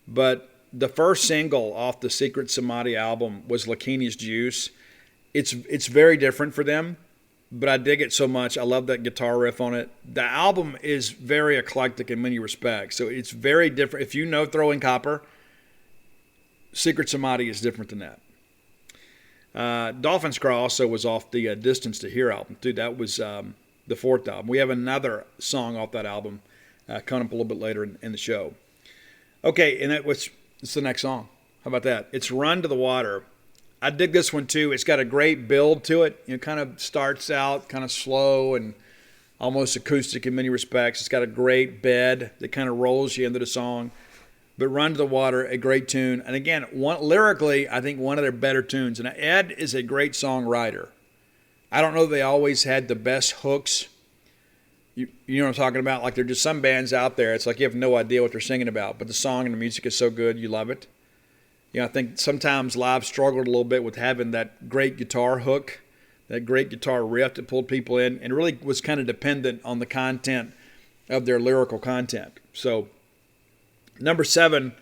But the first single off the Secret Samadhi album was Lakini's Juice. It's very different for them, but I dig it so much. I love that guitar riff on it. The album is very eclectic in many respects, so it's very different. If you know Throwing Copper, Secret Samadhi is different than that. Dolphins Cry also was off the Distance to Here album. Dude, that was the fourth album. We have another song off that album coming up a little bit later in the show. Okay, and it's the next song. How about that? It's Run to the Water. I dig this one too. It's got a great build to it. It kind of starts out kind of slow and almost acoustic in many respects. It's got a great bed that kind of rolls you into the song. But Run to the Water, a great tune. And again, lyrically, I think one of their better tunes. And Ed is a great songwriter. I don't know if they always had the best hooks. You know what I'm talking about? Like, there are just some bands out there, it's like you have no idea what they're singing about. But the song and the music is so good, you love it. I think sometimes Live struggled a little bit with having that great guitar hook, that great guitar riff that pulled people in, and really was kind of dependent on the content of their lyrical content. So Number 7,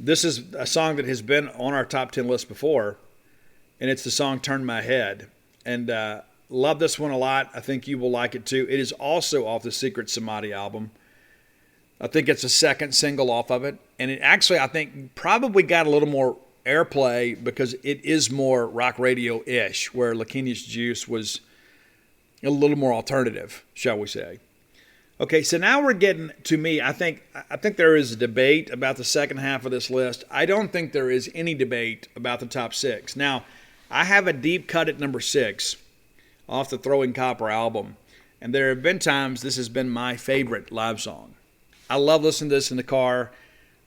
this is a song that has been on our top 10 list before, and it's the song Turn My Head. And love this one a lot. I think you will like it too. It is also off the Secret Samadhi album. I think it's the second single off of it. And it actually, I think, probably got a little more airplay because it is more rock radio-ish, where Lakinia's Juice was a little more alternative, shall we say. Okay, so now we're getting to me. I think there is a debate about the second half of this list. I don't think there is any debate about the top 6. Now, I have a deep cut at number 6 off the Throwing Copper album, and there have been times this has been my favorite live song. I love listening to this in the car.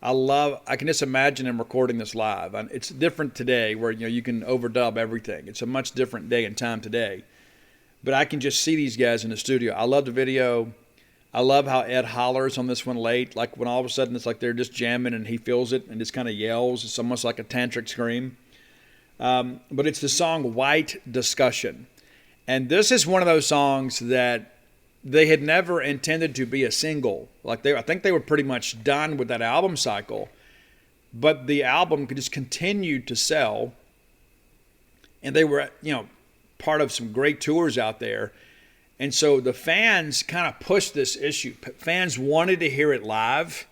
I can just imagine them recording this live. It's different today where you can overdub everything. It's a much different day and time today. But I can just see these guys in the studio. I love the video. I love how Ed hollers on this one late. Like when all of a sudden it's like they're just jamming and he feels it and just kind of yells. It's almost like a tantric scream. But it's the song White Discussion. And this is one of those songs that they had never intended to be a single. I think they were pretty much done with that album cycle. But the album could just continue to sell. And they were, part of some great tours out there. And so the fans kind of pushed this issue. Fans wanted to hear it live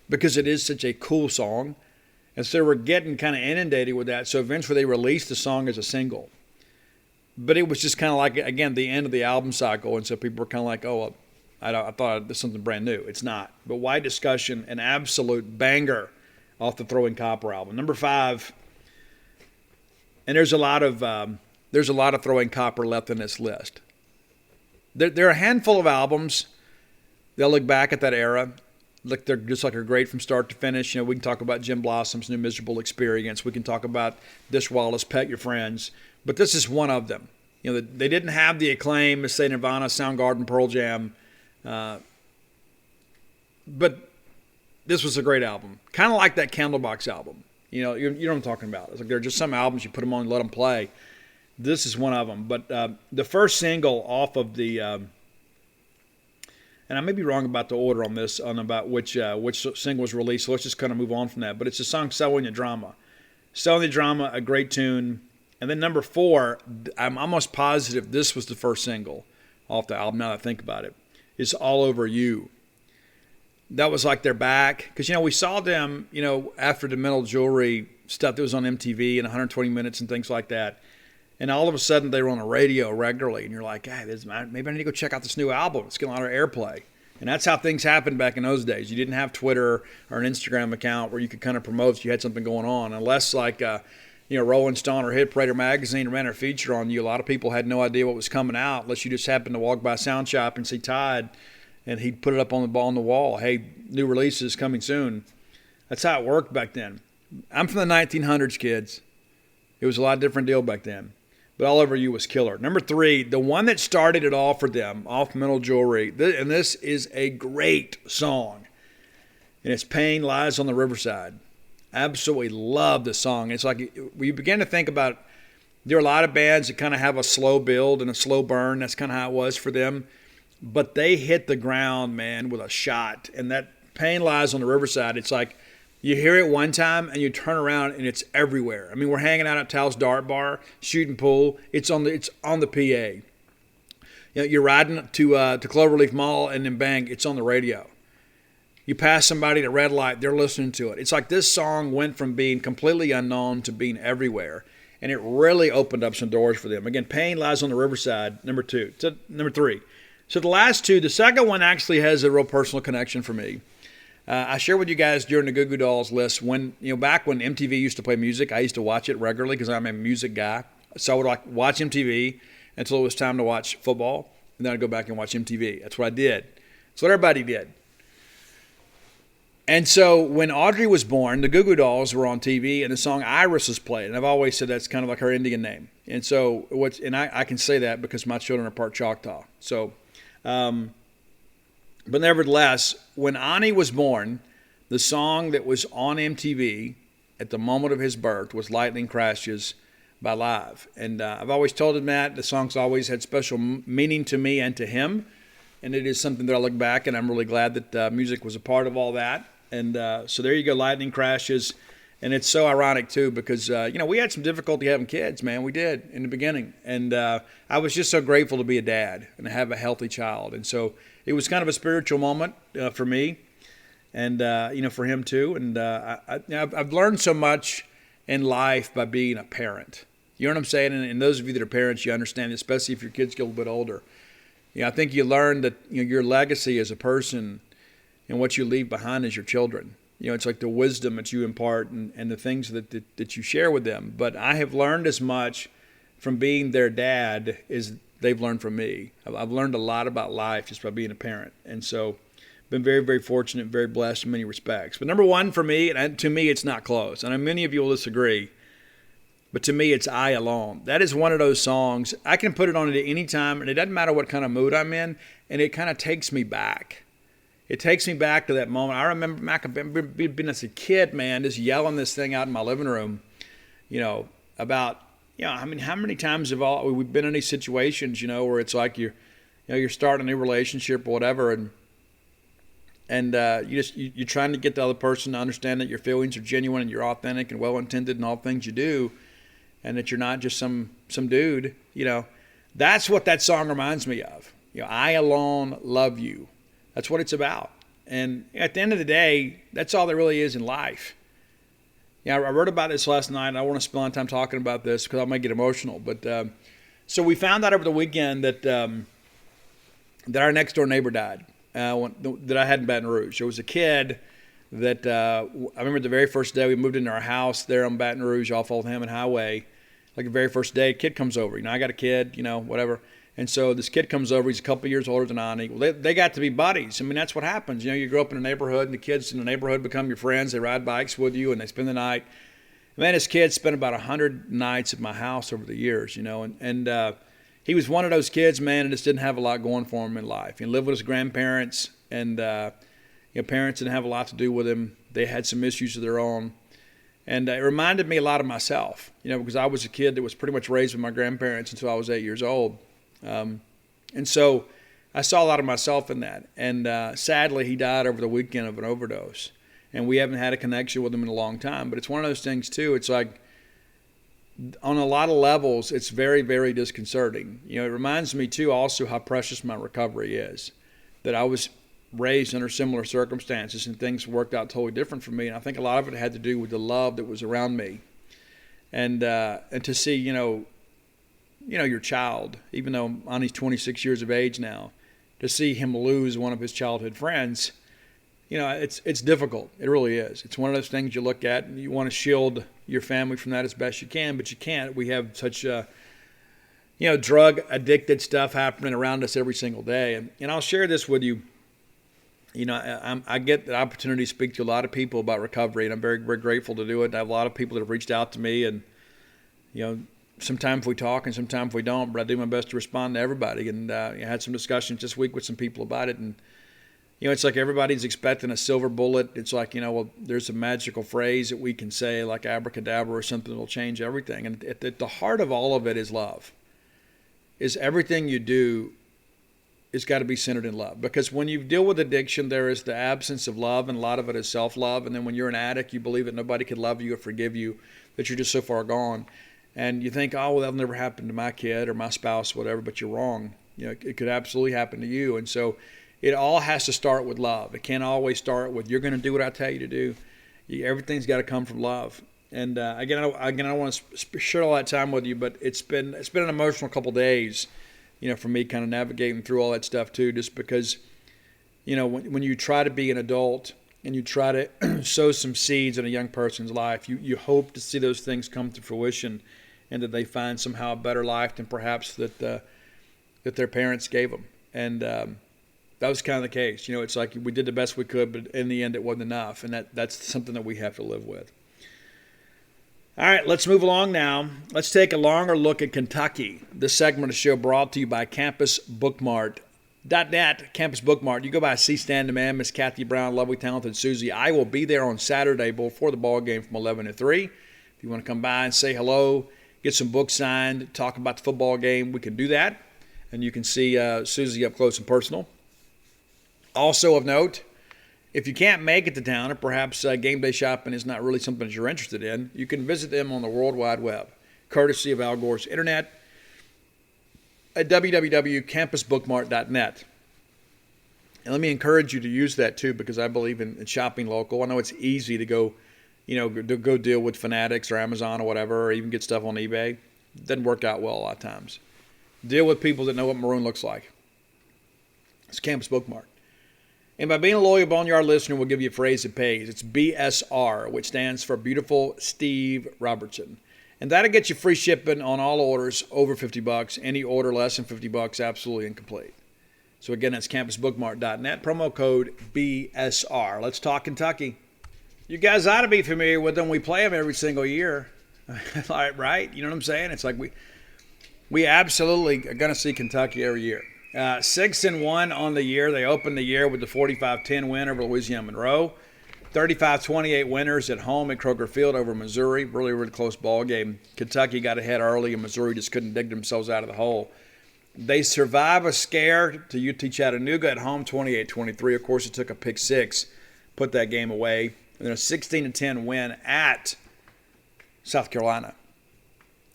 because it is such a cool song. And so we're getting kind of inundated with that. So eventually they released the song as a single. But it was just kind of like, again, the end of the album cycle. And so people were kind of like, oh, I thought this was something brand new. It's not. But White Discussion, an absolute banger off the Throwing Copper album. Number 5, and there's a lot of Throwing Copper left in this list. There are a handful of albums they'll look back at that era. They're great from start to finish. We can talk about Jim Blossom's New Miserable Experience. We can talk about Dishwallace, Pet Your Friends. But this is one of them. They didn't have the acclaim as, say, Nirvana, Soundgarden, Pearl Jam. But this was a great album. Kind of like that Candlebox album. You know what I'm talking about. It's like there are just some albums you put them on and let them play. This is one of them. But the first single off of the... and I may be wrong about the order on this, about which single was released, so let's just kind of move on from that. But it's the song Selling the Drama. Selling the Drama, a great tune. And then number 4, I'm almost positive this was the first single off the album, now that I think about it, is All Over You. That was like their back. Because, we saw them, after the Metal Jewelry stuff that was on MTV and 120 Minutes and things like that. And all of a sudden they were on the radio regularly. And you're like, hey, maybe I need to go check out this new album. It's getting a lot of airplay. And that's how things happened back in those days. You didn't have Twitter or an Instagram account where you could kind of promote if you had something going on. Unless like... Rolling Stone or Hit Parader magazine ran a feature on you. A lot of people had no idea what was coming out unless you just happened to walk by Sound Shop and see Tide, and he'd put it up on the wall. Hey, new releases coming soon. That's how it worked back then. I'm from the 1900s, kids. It was a lot different deal back then. But All Over You was killer. Number 3, the one that started it all for them, off Metal Jewelry, and this is a great song, and it's Pain Lies on the Riverside. Absolutely love the song. It's like we begin to think about, there are a lot of bands that kind of have a slow build and a slow burn. That's kind of how it was for them. But they hit the ground, man, with a shot. And that Pain Lies on the Riverside, it's like you hear it one time and you turn around and it's everywhere. I mean, we're hanging out at Tal's Dart Bar, shooting pool. It's on the PA. You're riding to Cloverleaf Mall and then bang, it's on the radio. You pass somebody at a red light, they're listening to it. It's like this song went from being completely unknown to being everywhere. And it really opened up some doors for them. Again, Pain Lies on the Riverside, number 2. Number 3. So the last 2, the second one actually has a real personal connection for me. I shared with you guys during the Goo Goo Dolls list, back when MTV used to play music, I used to watch it regularly because I'm a music guy. So I would watch MTV until it was time to watch football. And then I'd go back and watch MTV. That's what I did. That's what everybody did. And so when Audrey was born, the Goo Goo Dolls were on TV, and the song Iris was played. And I've always said that's kind of like her Indian name. And so I can say that because my children are part Choctaw. So, but nevertheless, when Ani was born, the song that was on MTV at the moment of his birth was Lightning Crashes by Live. And I've always told him that. The song's always had special meaning to me and to him. And it is something that I look back, and I'm really glad that music was a part of all that. And so there you go, lightning crashes. And it's so ironic, too, because, we had some difficulty having kids, man. We did in the beginning. And I was just so grateful to be a dad and to have a healthy child. And so it was kind of a spiritual moment for me and, for him, too. And I've learned so much in life by being a parent. You know what I'm saying? And those of you that are parents, you understand, especially if your kids get a little bit older. I think you learn that your legacy as a person and what you leave behind is your children. It's like the wisdom that you impart and the things that you share with them. But I have learned as much from being their dad as they've learned from me. I've learned a lot about life just by being a parent. And so been very, very fortunate, very blessed in many respects. But number one for me, and to me, it's not close. And many of you will disagree. But to me, it's I Alone. That is one of those songs. I can put it on at any time, and it doesn't matter what kind of mood I'm in, and it kind of takes me back. It takes me back to that moment. I remember being as a kid, man, just yelling this thing out in my living room, about, how many times have we've been in these situations, where it's like you're starting a new relationship or whatever, and you're trying to get the other person to understand that your feelings are genuine and you're authentic and well-intended in all things you do, and that you're not just some dude, That's what that song reminds me of. I alone love you. That's what it's about. And at the end of the day, that's all there really is in life. I wrote about this last night, and I want to spend a lot of time talking about this because I might get emotional. But so we found out over the weekend that our next door neighbor died that I had in Baton Rouge. There was a kid that I remember the very first day we moved into our house there on Baton Rouge off Old Hammond Highway. Like the very first day, a kid comes over. I got a kid, whatever. And so this kid comes over. He's a couple years older than I am. Well, they got to be buddies. That's what happens. You grow up in a neighborhood, and the kids in the neighborhood become your friends. They ride bikes with you, and they spend the night. Man, this kid spent about 100 nights at my house over the years, and he was one of those kids, man, and just didn't have a lot going for him in life. He lived with his grandparents, and parents didn't have a lot to do with him. They had some issues of their own. And it reminded me a lot of myself, because I was a kid that was pretty much raised with my grandparents until I was 8 years old. And so I saw a lot of myself in that. And sadly, he died over the weekend of an overdose. And we haven't had a connection with him in a long time. But it's one of those things, too. It's like, on a lot of levels, it's very, very disconcerting. It reminds me, too, also how precious my recovery is. That I was raised under similar circumstances and things worked out totally different for me. And I think a lot of it had to do with the love that was around me. And to see, your child, even though Ani's 26 years of age now, to see him lose one of his childhood friends, it's difficult. It really is. It's one of those things you look at and you want to shield your family from that as best you can, but you can't. We have such, drug addicted stuff happening around us every single day. And I'll share this with you. I get the opportunity to speak to a lot of people about recovery, and I'm very, very grateful to do it. I have a lot of people that have reached out to me, and, sometimes we talk and sometimes we don't, but I do my best to respond to everybody. And I had some discussions this week with some people about it, and it's like everybody's expecting a silver bullet. It's like, there's a magical phrase that we can say, like abracadabra or something that will change everything. And at the heart of all of it is love. Is everything you do is got to be centered in love. Because when you deal with addiction, there is the absence of love, and a lot of it is self-love. And then when you're an addict, you believe that nobody could love you or forgive you, that you're just so far gone. And you think, oh, well, that'll never happen to my kid or my spouse, whatever, but you're wrong. It could absolutely happen to you. And so it all has to start with love. It can't always start with, you're going to do what I tell you to do. Everything's got to come from love. And again, I don't want to share all that time with you, but it's been an emotional couple days, for me kind of navigating through all that stuff too, just because, when you try to be an adult and you try to sow some seeds in a young person's life, you hope to see those things come to fruition and that they find somehow a better life than perhaps that their parents gave them. And that was kind of the case. It's like we did the best we could, but in the end it wasn't enough. And that's something that we have to live with. All right, let's move along now. Let's take a longer look at Kentucky. This segment of the show brought to you by Campus Bookmart.net. Campus Bookmart. You go by C. Stan the Man, Miss Kathy Brown, lovely, talented Susie. I will be there on Saturday before the ball game from 11 to 3. If you want to come by and say hello, get some books signed, talk about the football game, we can do that. And you can see Susie up close and personal. Also of note, If you can't make it to town, or perhaps game day shopping is not really something that you're interested in, you can visit them on the World Wide Web, courtesy of Al Gore's Internet at www.campusbookmart.net. And let me encourage you to use that too, because I believe in shopping local. I know it's easy to go, go deal with Fanatics or Amazon or whatever, or even get stuff on eBay. It doesn't work out well a lot of times. Deal with people that know what maroon looks like. It's Campus Bookmart. And by being a loyal Boneyard listener, we'll give you a phrase that pays. It's BSR, which stands for Beautiful Steve Robertson. And that'll get you free shipping on all orders over $50. Any order less than $50, absolutely incomplete. So again, that's campusbookmart.net, promo code BSR. Let's talk Kentucky. You guys ought to be familiar with them. We play them every single year. Right? You know what I'm saying? It's like we absolutely are going to see Kentucky every year. 6-1 on the year. They opened the year with the 45-10 win over Louisiana Monroe. 35-28 winners at home at Kroger Field over Missouri. Really, really close ball game. Kentucky got ahead early, and Missouri just couldn't dig themselves out of the hole. They survive a scare to UT Chattanooga at home, 28-23. Of course, it took a pick six, put that game away. And then a 16-10 win at South Carolina.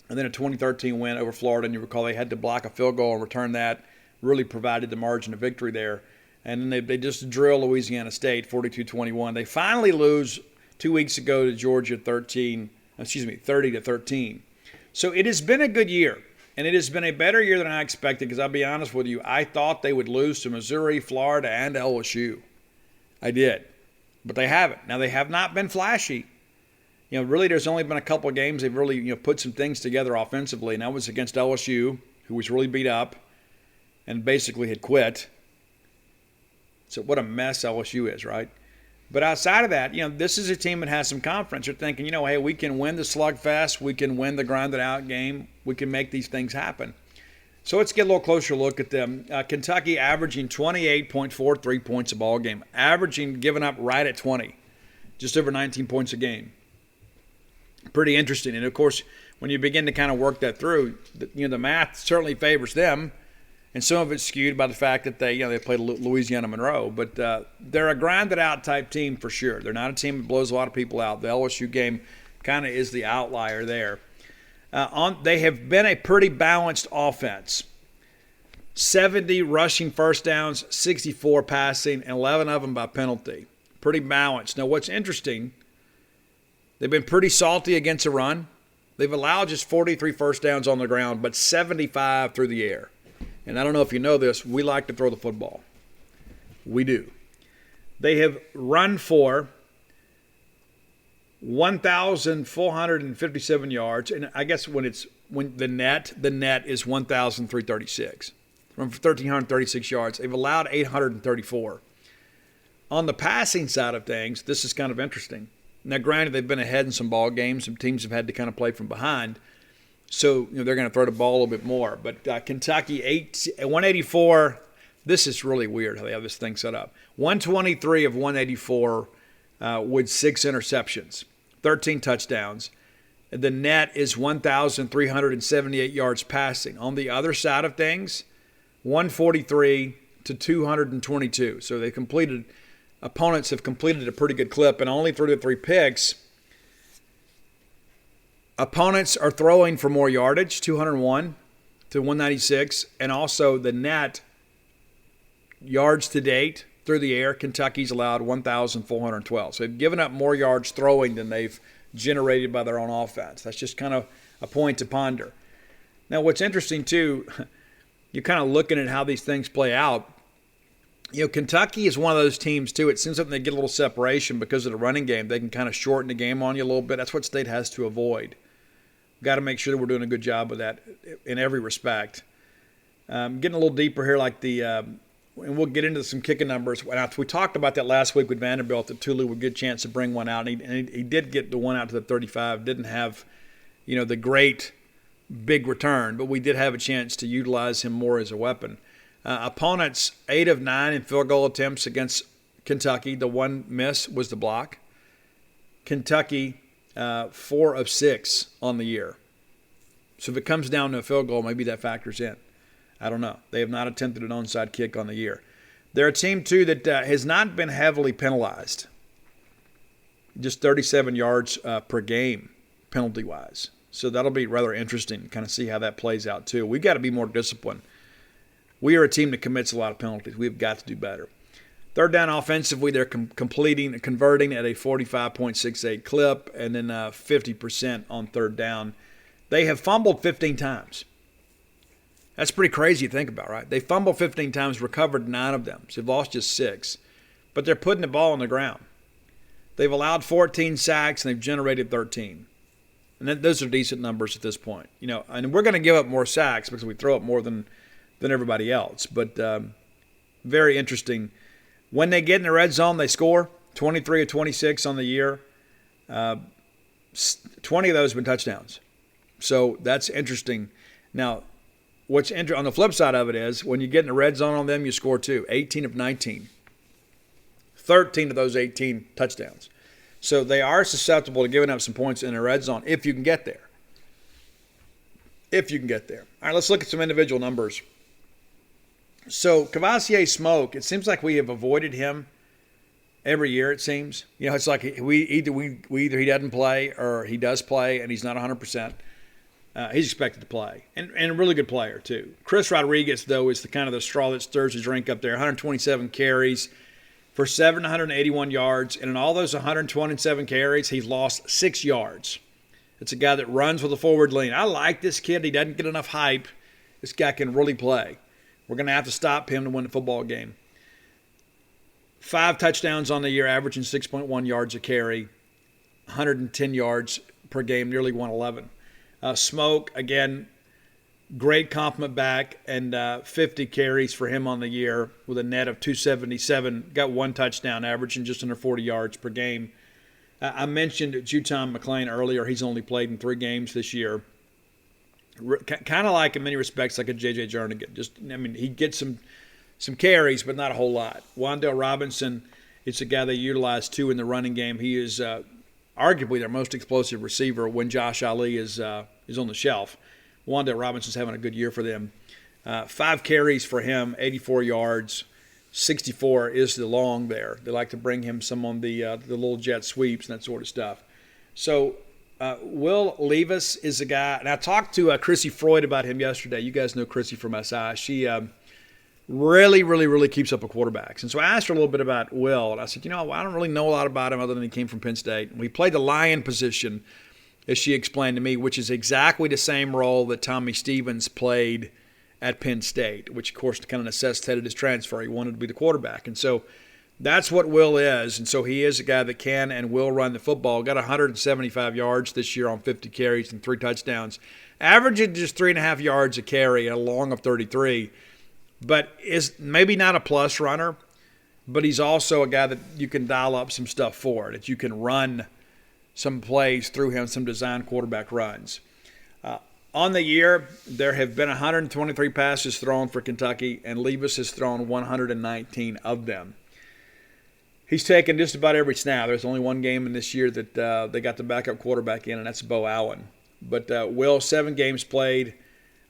And then a 2013 win over Florida. And you recall they had to block a field goal and return that. Really provided the margin of victory there. And then they just drill Louisiana State 42-21. They finally lose 2 weeks ago to Georgia 30-13. So it has been a good year. And it has been a better year than I expected, because I'll be honest with you, I thought they would lose to Missouri, Florida, and LSU. I did. But they haven't. Now, they have not been flashy. Really, there's only been a couple of games they've really put some things together offensively, and that was against LSU, who was really beat up and basically had quit. So what a mess LSU is, right? But outside of that, this is a team that has some confidence. You're thinking, hey, we can win the slugfest. We can win the grinded out game. We can make these things happen. So let's get a little closer look at them. Kentucky averaging 28.43 points a ball game. Giving up right at 20. Just over 19 points a game. Pretty interesting. And, of course, when you begin to kind of work that through, the math certainly favors them. And some of it's skewed by the fact that they played Louisiana Monroe. But they're a grinded-out type team for sure. They're not a team that blows a lot of people out. The LSU game kind of is the outlier there. They have been a pretty balanced offense. 70 rushing first downs, 64 passing, and 11 of them by penalty. Pretty balanced. Now, what's interesting, they've been pretty salty against the run. They've allowed just 43 first downs on the ground, but 75 through the air. And I don't know if you know this, we like to throw the football. We do. They have run for 1,457 yards, and I guess when the net is 1,336. From 1,336 yards. They've allowed 834. On the passing side of things, this is kind of interesting. Now, granted, they've been ahead in some ball games. Some teams have had to kind of play from behind. So they're going to throw the ball a little bit more. But Kentucky, 184. This is really weird how they have this thing set up. 123 of 184 with 6 interceptions, 13 touchdowns. The net is 1,378 yards passing. On the other side of things, 143 to 222. So opponents have completed a pretty good clip, and only threw the 3 picks. Opponents are throwing for more yardage, 201 to 196, and also the net yards to date through the air, Kentucky's allowed 1,412. So they've given up more yards throwing than they've generated by their own offense. That's just kind of a point to ponder. Now, what's interesting, too, you're kind of looking at how these things play out. Kentucky is one of those teams, too. It seems like they get a little separation because of the running game. They can kind of shorten the game on you a little bit. That's what State has to avoid. Got to make sure that we're doing a good job with that in every respect. Getting a little deeper here, and we'll get into some kicking numbers. We talked about that last week with Vanderbilt, that Tulu would get a chance to bring one out, and he did get the one out to the 35. Didn't have, the great big return, but we did have a chance to utilize him more as a weapon. Opponents, 8 of 9 in field goal attempts against Kentucky. The one miss was the block. Kentucky, 4 of 6 on the year. So if it comes down to a field goal, maybe that factors in. I don't know. They have not attempted an onside kick on the year. They're a team, too, that has not been heavily penalized. Just 37 yards per game, penalty-wise. So that'll be rather interesting to kind of see how that plays out, too. We've got to be more disciplined. We are a team that commits a lot of penalties. We've got to do better. Third down offensively, they're converting at a 45.68 clip, and then 50% on third down. They have fumbled 15 times. That's pretty crazy to think about, right? They fumbled 15 times, recovered 9 of them. So they've lost just 6. But they're putting the ball on the ground. They've allowed 14 sacks, and they've generated 13. And those are decent numbers at this point. And we're going to give up more sacks because we throw up more than everybody else. But very interesting. When they get in the red zone, they score 23 of 26 on the year. 20 of those have been touchdowns. So that's interesting. Now, what's on the flip side of it is when you get in the red zone on them, you score 2. 18 of 19. 13 of those 18 touchdowns. So they are susceptible to giving up some points in the red zone if you can get there. If you can get there. All right, let's look at some individual numbers. So Cavassier Smoke, it seems like we have avoided him every year, it seems. It's like either he doesn't play or he does play and he's not 100%. He's expected to play. And a really good player, too. Chris Rodriguez, though, is the kind of the straw that stirs the drink up there. 127 carries for 781 yards. And in all those 127 carries, he's lost 6 yards. It's a guy that runs with a forward lean. I like this kid. He doesn't get enough hype. This guy can really play. We're going to have to stop him to win the football game. 5 touchdowns on the year, averaging 6.1 yards a carry. 110 yards per game, nearly 111. Smoke, again, great compliment back, and 50 carries for him on the year with a net of 277. Got 1 touchdown, averaging just under 40 yards per game. I mentioned Juton Mclean earlier. He's only played in 3 games this year. Kind of like, in many respects, like a J.J. Jernigan. He gets some carries, but not a whole lot. Wan'Dale Robinson, it's a guy they utilize, too, in the running game. He is arguably their most explosive receiver when Josh Ali is on the shelf. Wan'Dale Robinson's having a good year for them. 5 carries for him, 84 yards. 64 is the long there. They like to bring him some on the little jet sweeps and that sort of stuff. So Will Levis is a guy, and I talked to Chrissy Freud about him yesterday. You guys know Chrissy from SI. She really keeps up with quarterbacks. And so I asked her a little bit about Will, and I said, I don't really know a lot about him other than he came from Penn State. We played the lion position, as she explained to me, which is exactly the same role that Tommy Stevens played at Penn State, which, of course, kind of necessitated his transfer. He wanted to be the quarterback. And so that's what Will is. And so he is a guy that can and will run the football. Got 175 yards this year on 50 carries and 3 touchdowns. Averaging just 3.5 yards a carry at a long of 33. But is maybe not a plus runner, but he's also a guy that you can dial up some stuff for, that you can run some plays through him, some design quarterback runs. On the year, there have been 123 passes thrown for Kentucky, and Levis has thrown 119 of them. He's taken just about every snap. There's only one game in this year that they got the backup quarterback in, and that's Bo Allen. But Will, 7 games played,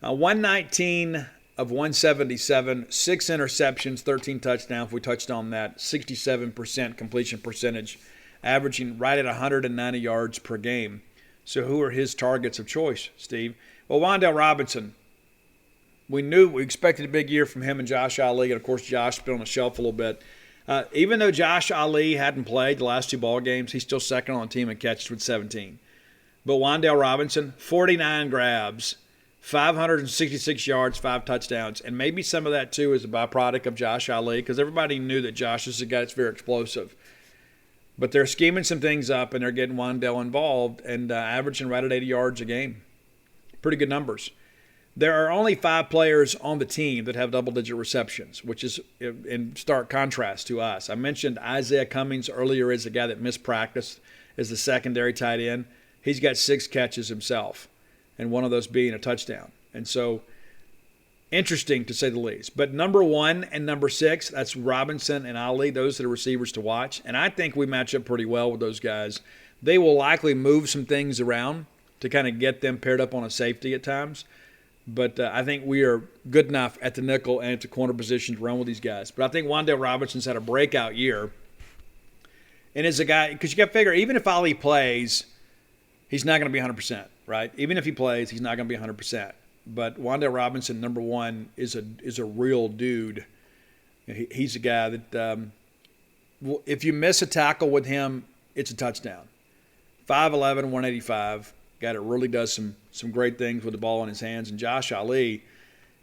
119 of 177, 6 interceptions, 13 touchdowns. We touched on that. 67% completion percentage, averaging right at 190 yards per game. So who are his targets of choice, Steve? Well, Wan'Dale Robinson. We expected a big year from him and Josh Ali, and of course Josh has been on the shelf a little bit. Even though Josh Ali hadn't played the last 2 ball games, he's still second on the team in catches with 17. But Wan'Dale Robinson, 49 grabs, 566 yards, 5 touchdowns, and maybe some of that too is a byproduct of Josh Ali, because everybody knew that Josh is a guy that's very explosive. But they're scheming some things up, and they're getting Wan'Dale involved and averaging right at 80 yards a game. Pretty good numbers. There are only 5 players on the team that have double-digit receptions, which is in stark contrast to us. I mentioned Isaiah Cummings earlier as a guy that missed practice as the secondary tight end. He's got 6 catches himself, and one of those being a touchdown. And so, interesting to say the least. But number 1 and number 6, that's Robinson and Ali. Those are the receivers to watch. And I think we match up pretty well with those guys. They will likely move some things around to kind of get them paired up on a safety at times. But I think we are good enough at the nickel and at the corner position to run with these guys. But I think Wan'Dale Robinson's had a breakout year. And is a guy, because you got to figure, even if Ali plays, he's not going to be 100%, right? Even if he plays, he's not going to be 100%. But Wan'Dale Robinson, number one, is a real dude. He's a guy that if you miss a tackle with him, it's a touchdown. 5'11", 185, guy that really does some great things with the ball in his hands. And Josh Ali,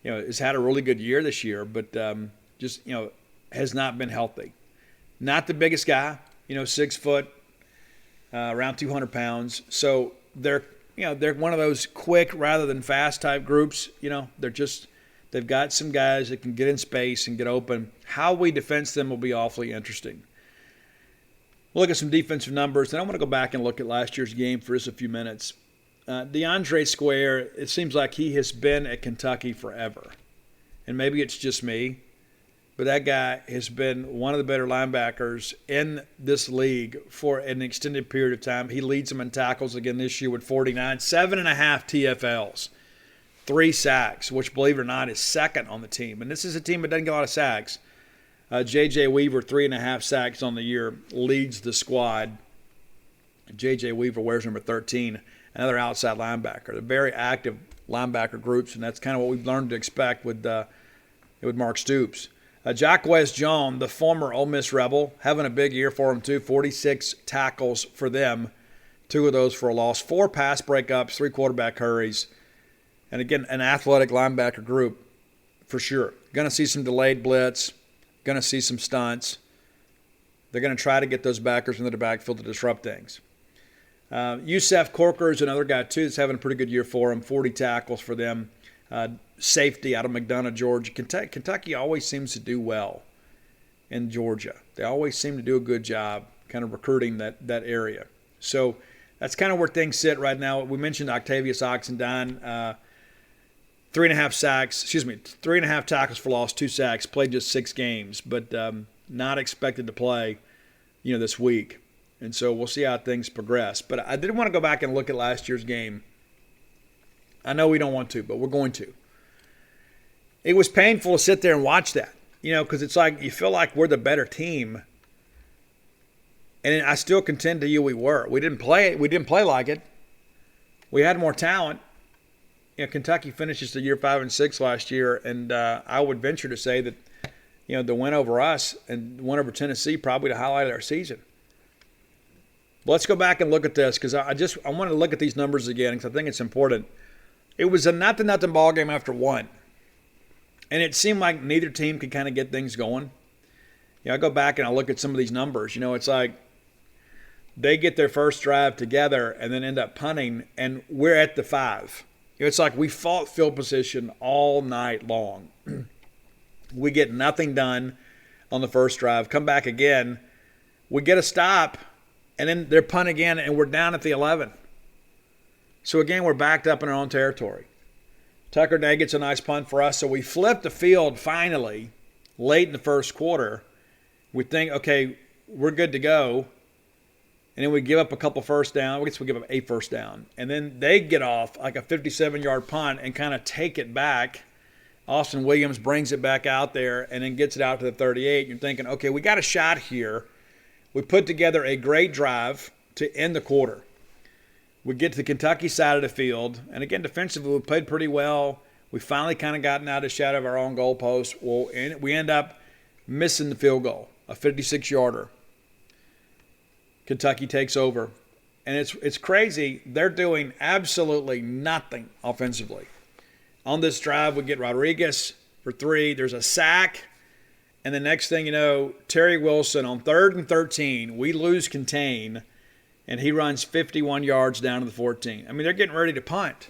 has had a really good year this year, but just has not been healthy. Not the biggest guy, 6 foot, around 200 pounds. So they're one of those quick rather than fast type groups. They've got some guys that can get in space and get open. How we defense them will be awfully interesting. We'll look at some defensive numbers, and I want to go back and look at last year's game for just a few minutes. DeAndre Square, it seems like he has been at Kentucky forever. And maybe it's just me, but that guy has been one of the better linebackers in this league for an extended period of time. He leads them in tackles again this year with 49, 7.5 TFLs, 3 sacks, which, believe it or not, is second on the team. And this is a team that doesn't get a lot of sacks. J.J. Weaver, 3.5 sacks on the year, leads the squad. J.J. Weaver wears number 13, another outside linebacker. They're very active linebacker groups, and that's kind of what we've learned to expect with Mark Stoops. Jacquez Jones, the former Ole Miss Rebel, having a big year for him too. 46 tackles for them, 2 of those for a loss, 4 pass breakups, 3 quarterback hurries, and again, an athletic linebacker group for sure. Going to see some delayed blitz. Going to see some stunts. They're going to try to get those backers into the backfield to disrupt things. Yusef Corker is another guy, too, that's having a pretty good year for him. 40 tackles for them. Safety out of McDonough, Georgia. Kentucky always seems to do well in Georgia. They always seem to do a good job kind of recruiting that area. So that's kind of where things sit right now. We mentioned Octavius Oxendine. 3.5 tackles for loss, 2 sacks, played just 6 games, but not expected to play, this week. And so we'll see how things progress. But I did want to go back and look at last year's game. I know we don't want to, but we're going to. It was painful to sit there and watch that, because it's like you feel like we're the better team. And I still contend to you we were. We didn't play like it. We had more talent. Kentucky finishes the year 5-6 last year, and I would venture to say that, the win over us and win over Tennessee probably the highlight of our season. But let's go back and look at this because I want to look at these numbers again because I think it's important. It was a 0-0 ball game after 1, and it seemed like neither team could kind of get things going. I go back and I look at some of these numbers. It's like they get their first drive together and then end up punting, and we're at the 5. It's like we fought field position all night long. We get nothing done on the first drive. Come back again. We get a stop, and then they're punt again, and we're down at the 11. So, again, we're backed up in our own territory. Tucker Day gets a nice punt for us. So we flip the field finally late in the first quarter. We think, okay, we're good to go. And then we give up a couple first down. I guess we give up a first down. And then they get off like a 57-yard punt and kind of take it back. Austin Williams brings it back out there and then gets it out to the 38. You're thinking, okay, we got a shot here. We put together a great drive to end the quarter. We get to the Kentucky side of the field. And again, defensively, we played pretty well. We finally kind of gotten out of the shadow of our own goalpost. Well, and we end up missing the field goal, a 56-yarder. Kentucky takes over. And it's crazy. They're doing absolutely nothing offensively. On this drive, we get Rodriguez for 3. There's a sack. And the next thing you know, Terry Wilson on 3rd and 13, we lose contain, and he runs 51 yards down to the 14. I mean, they're getting ready to punt.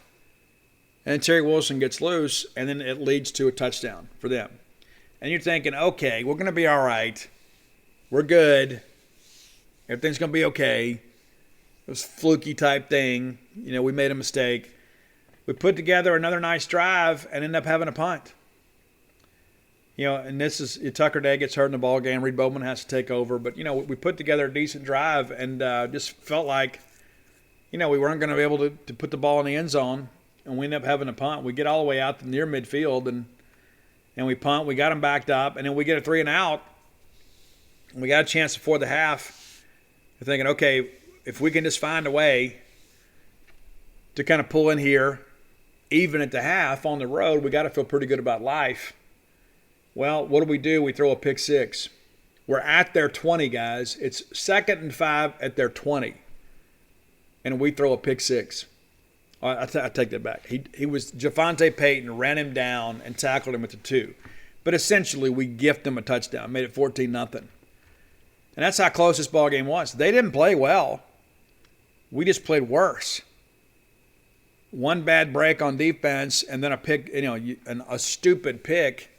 And Terry Wilson gets loose, and then it leads to a touchdown for them. And you're thinking, okay, we're going to be all right. We're good. Everything's going to be okay. It was a fluky type thing. We made a mistake. We put together another nice drive and end up having a punt. And this is Tucker Day gets hurt in the ball game. Reed Bowman has to take over. But, we put together a decent drive and just felt like, we weren't going to be able to put the ball in the end zone. and we end up having a punt. We get all the way out to near midfield, and we punt. We got them backed up, and then we get a 3 and out. And we got a chance before the half. We're thinking, okay, if we can just find a way to kind of pull in here, even at the half on the road, we got to feel pretty good about life. Well, what do? We throw a pick six. We're at their 20, guys. It's 2nd and 5 at their 20. And we throw a pick six. I take that back. He was Javonte Payton, ran him down and tackled him at the 2. But essentially, we gift them a touchdown, made it 14-0. And that's how close this ball game was. They didn't play well. We just played worse. One bad break on defense and then a pick, a stupid pick.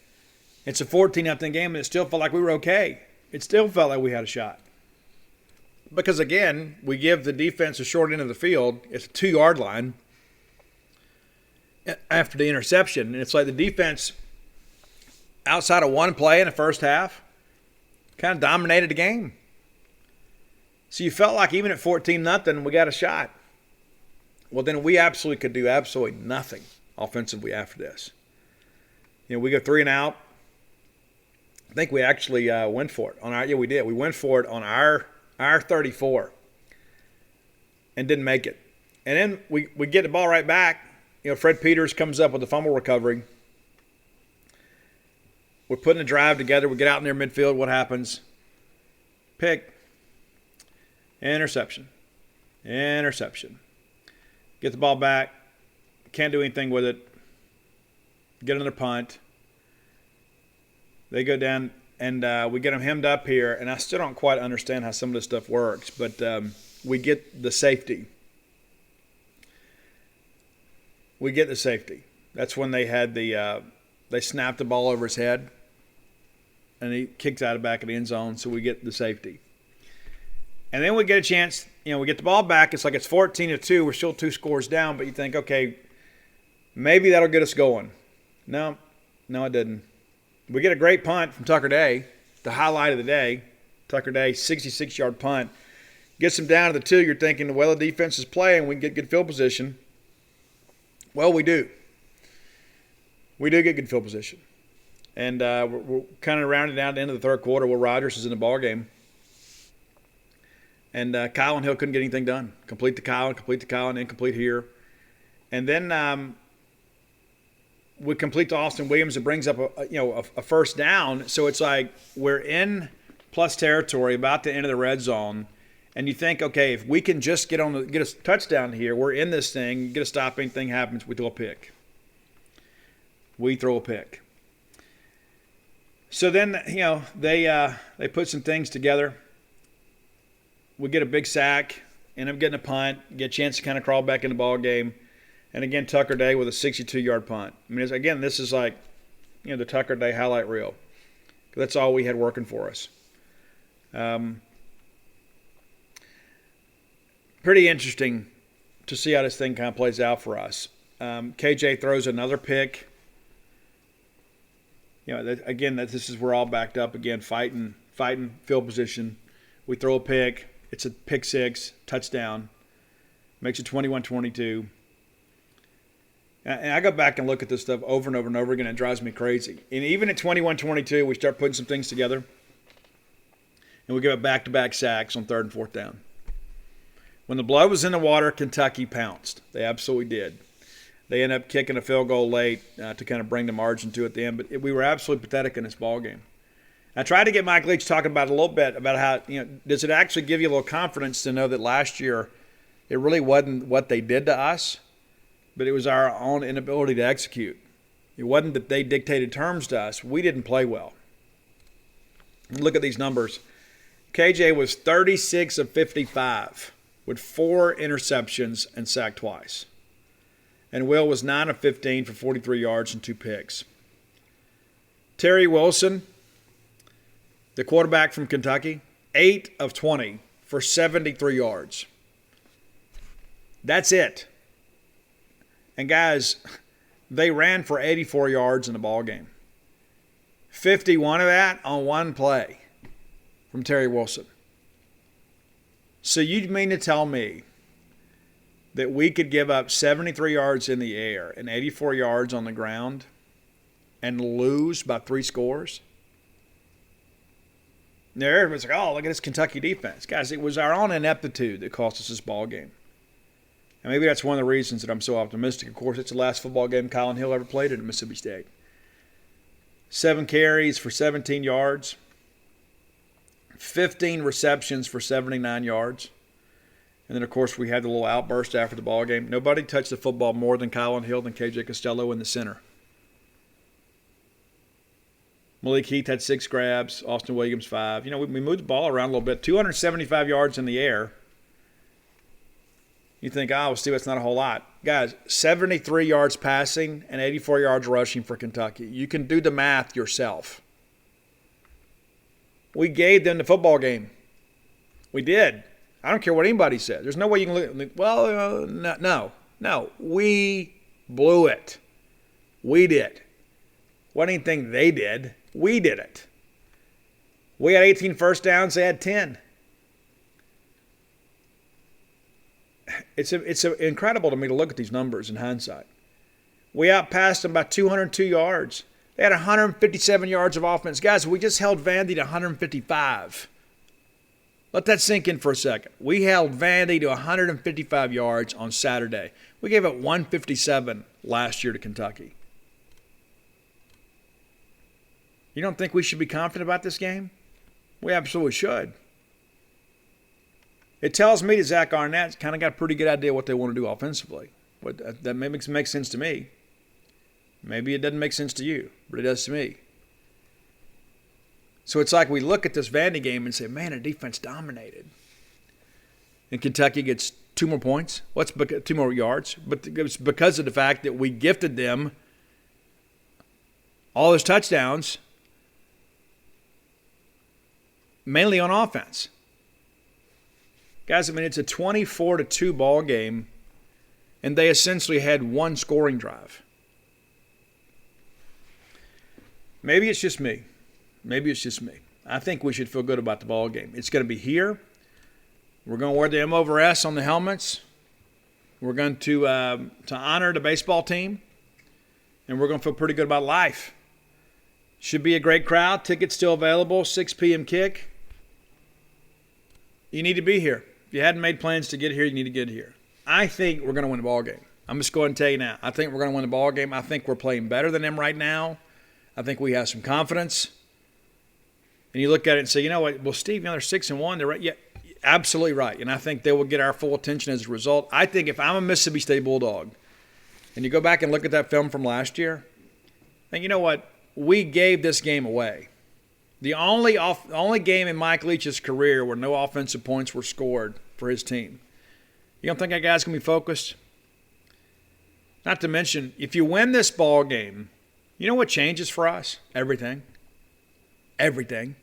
It's a 14-0 game, and it still felt like we were okay. It still felt like we had a shot. Because, again, we give the defense a short end of the field. It's a 2-yard line after the interception. And it's like the defense, outside of one play in the first half, kind of dominated the game. So you felt like even at 14-0, we got a shot. Well, then we absolutely could do absolutely nothing offensively after this. We go 3 and out. I think we actually went for it. We did. We went for it on our 34 and didn't make it. And then we get the ball right back. Fred Peters comes up with a fumble recovery. We're putting a drive together. We get out in their midfield. What happens? Pick. Interception. Get the ball back. Can't do anything with it. Get another punt. They go down, and we get them hemmed up here. And I still don't quite understand how some of this stuff works, but we get the safety. That's when they had they snapped the ball over his head, and he kicks out of the back of the end zone, so we get the safety. And then we get a chance, we get the ball back. It's like it's 14-2. We're still 2 scores down, but you think, okay, maybe that'll get us going. No, it didn't. We get a great punt from Tucker Day, the highlight of the day. Tucker Day, 66-yard punt. Gets them down to the 2. You're thinking, well, the defense is playing. We can get good field position. Well, we do. We do get good field position. And we're kind of rounding down to the end of the third quarter. Will Rogers is in the ballgame. And Kyle and Hill couldn't get anything done. Complete to Kyle, and incomplete here. And then we complete to Austin Williams. It brings up a first down. So it's like we're in plus territory, about to enter the red zone. And you think, okay, if we can just get a touchdown here, we're in this thing, get a stop, anything happens, we throw a pick. So then, they put some things together. We get a big sack, end up getting a punt, get a chance to kind of crawl back in the ball game. And again, Tucker Day with a 62-yard punt. I mean, again, this is like, the Tucker Day highlight reel. That's all we had working for us. Pretty interesting to see how this thing kind of plays out for us. KJ throws another pick. This is we're all backed up again, fighting field position. We throw a pick. It's a pick six, touchdown. Makes it 21-22. And I go back and look at this stuff over and over and over again. It drives me crazy. And even at 21-22, we start putting some things together. And we give it back-to-back sacks on 3rd and 4th down. When the blood was in the water, Kentucky pounced. They absolutely did. They ended up kicking a field goal late to kind of bring the margin to at the end. But we were absolutely pathetic in this ball game. I tried to get Mike Leach talking about it a little bit, about how, does it actually give you a little confidence to know that last year it really wasn't what they did to us, but it was our own inability to execute. It wasn't that they dictated terms to us. We didn't play well. Look at these numbers. KJ was 36 of 55 with 4 interceptions and sacked twice. And Will was 9 of 15 for 43 yards and 2 picks. Terry Wilson, the quarterback from Kentucky, 8 of 20 for 73 yards. That's it. And guys, they ran for 84 yards in the ball game. 51 of that on one play from Terry Wilson. So you mean to tell me that we could give up 73 yards in the air and 84 yards on the ground and lose by 3 scores? Now, everybody's like, oh, look at this Kentucky defense. Guys, it was our own ineptitude that cost us this ball game. And maybe that's one of the reasons that I'm so optimistic. Of course, it's the last football game Colin Hill ever played at Mississippi State. 7 carries for 17 yards. 15 receptions for 79 yards. And then, of course, we had the little outburst after the ball game. Nobody touched the football more than Colin Hill and KJ Costello in the center. Malik Heath had 6 grabs. Austin Williams 5. We moved the ball around a little bit. 275 yards in the air. You think, well, Steve, that's not a whole lot. Guys, 73 yards passing and 84 yards rushing for Kentucky. You can do the math yourself. We gave them the football game. We did. I don't care what anybody says. There's no way you can look. Well, no. We blew it. We did. What anything they did, we did it. We had 18 first downs. They had 10. It's incredible to me to look at these numbers in hindsight. We outpassed them by 202 yards. They had 157 yards of offense. Guys, we just held Vandy to 155. Let that sink in for a second. We held Vandy to 155 yards on Saturday. We gave up 157 last year to Kentucky. You don't think we should be confident about this game? We absolutely should. It tells me that Zach Arnett's kind of got a pretty good idea what they want to do offensively. That makes sense to me. Maybe it doesn't make sense to you, but it does to me. So it's like we look at this Vandy game and say, man, the defense dominated. And Kentucky gets 2 more points. 2 more yards? But it's because of the fact that we gifted them all those touchdowns, mainly on offense. Guys, it's a 24-2 ball game, and they essentially had 1 scoring drive. Maybe it's just me. I think we should feel good about the ball game. It's going to be here. We're going to wear the M over S on the helmets. We're going to honor the baseball team, and we're going to feel pretty good about life. Should be a great crowd. Tickets still available. 6 p.m. kick. You need to be here. If you hadn't made plans to get here, you need to get here. I think we're going to win the ball game. I'm just going to tell you now. I think we're going to win the ball game. I think we're playing better than them right now. I think we have some confidence. And you look at it and say, you know what? Well, Steve, they're 6-1. They're right. Yeah, absolutely right. And I think they will get our full attention as a result. I think if I'm a Mississippi State Bulldog, and you go back and look at that film from last year, then you know what? We gave this game away. The only game in Mike Leach's career where no offensive points were scored for his team. You don't think that guy's going to be focused? Not to mention, if you win this ball game, you know what changes for us? Everything. Everything.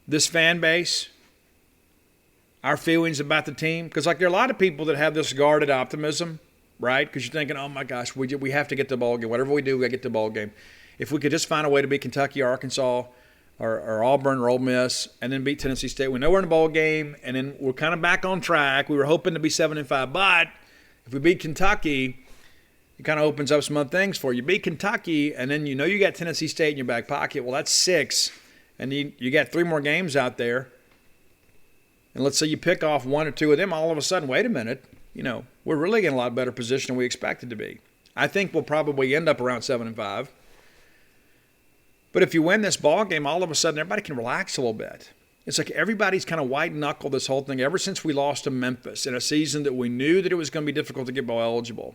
This fan base, our feelings about the team. Because there are a lot of people that have this guarded optimism, right? Because you're thinking, oh my gosh, we have to get the ball game. Whatever we do, we got to get the ball game. If we could just find a way to beat Kentucky or Arkansas or Auburn or Ole Miss and then beat Tennessee State, we know we're in the bowl game and then we're kind of back on track. We were hoping to be 7-5, but if we beat Kentucky, it kind of opens up some other things for you. Beat Kentucky and then you know you got Tennessee State in your back pocket. Well, that's 6, and you got 3 more games out there. And let's say you pick off 1 or 2 of them, all of a sudden, wait a minute, we're really in a lot better position than we expected to be. I think we'll probably end up around 7-5. But if you win this ball game, all of a sudden everybody can relax a little bit. It's like everybody's kind of white-knuckled this whole thing ever since we lost to Memphis in a season that we knew that it was going to be difficult to get bowl eligible.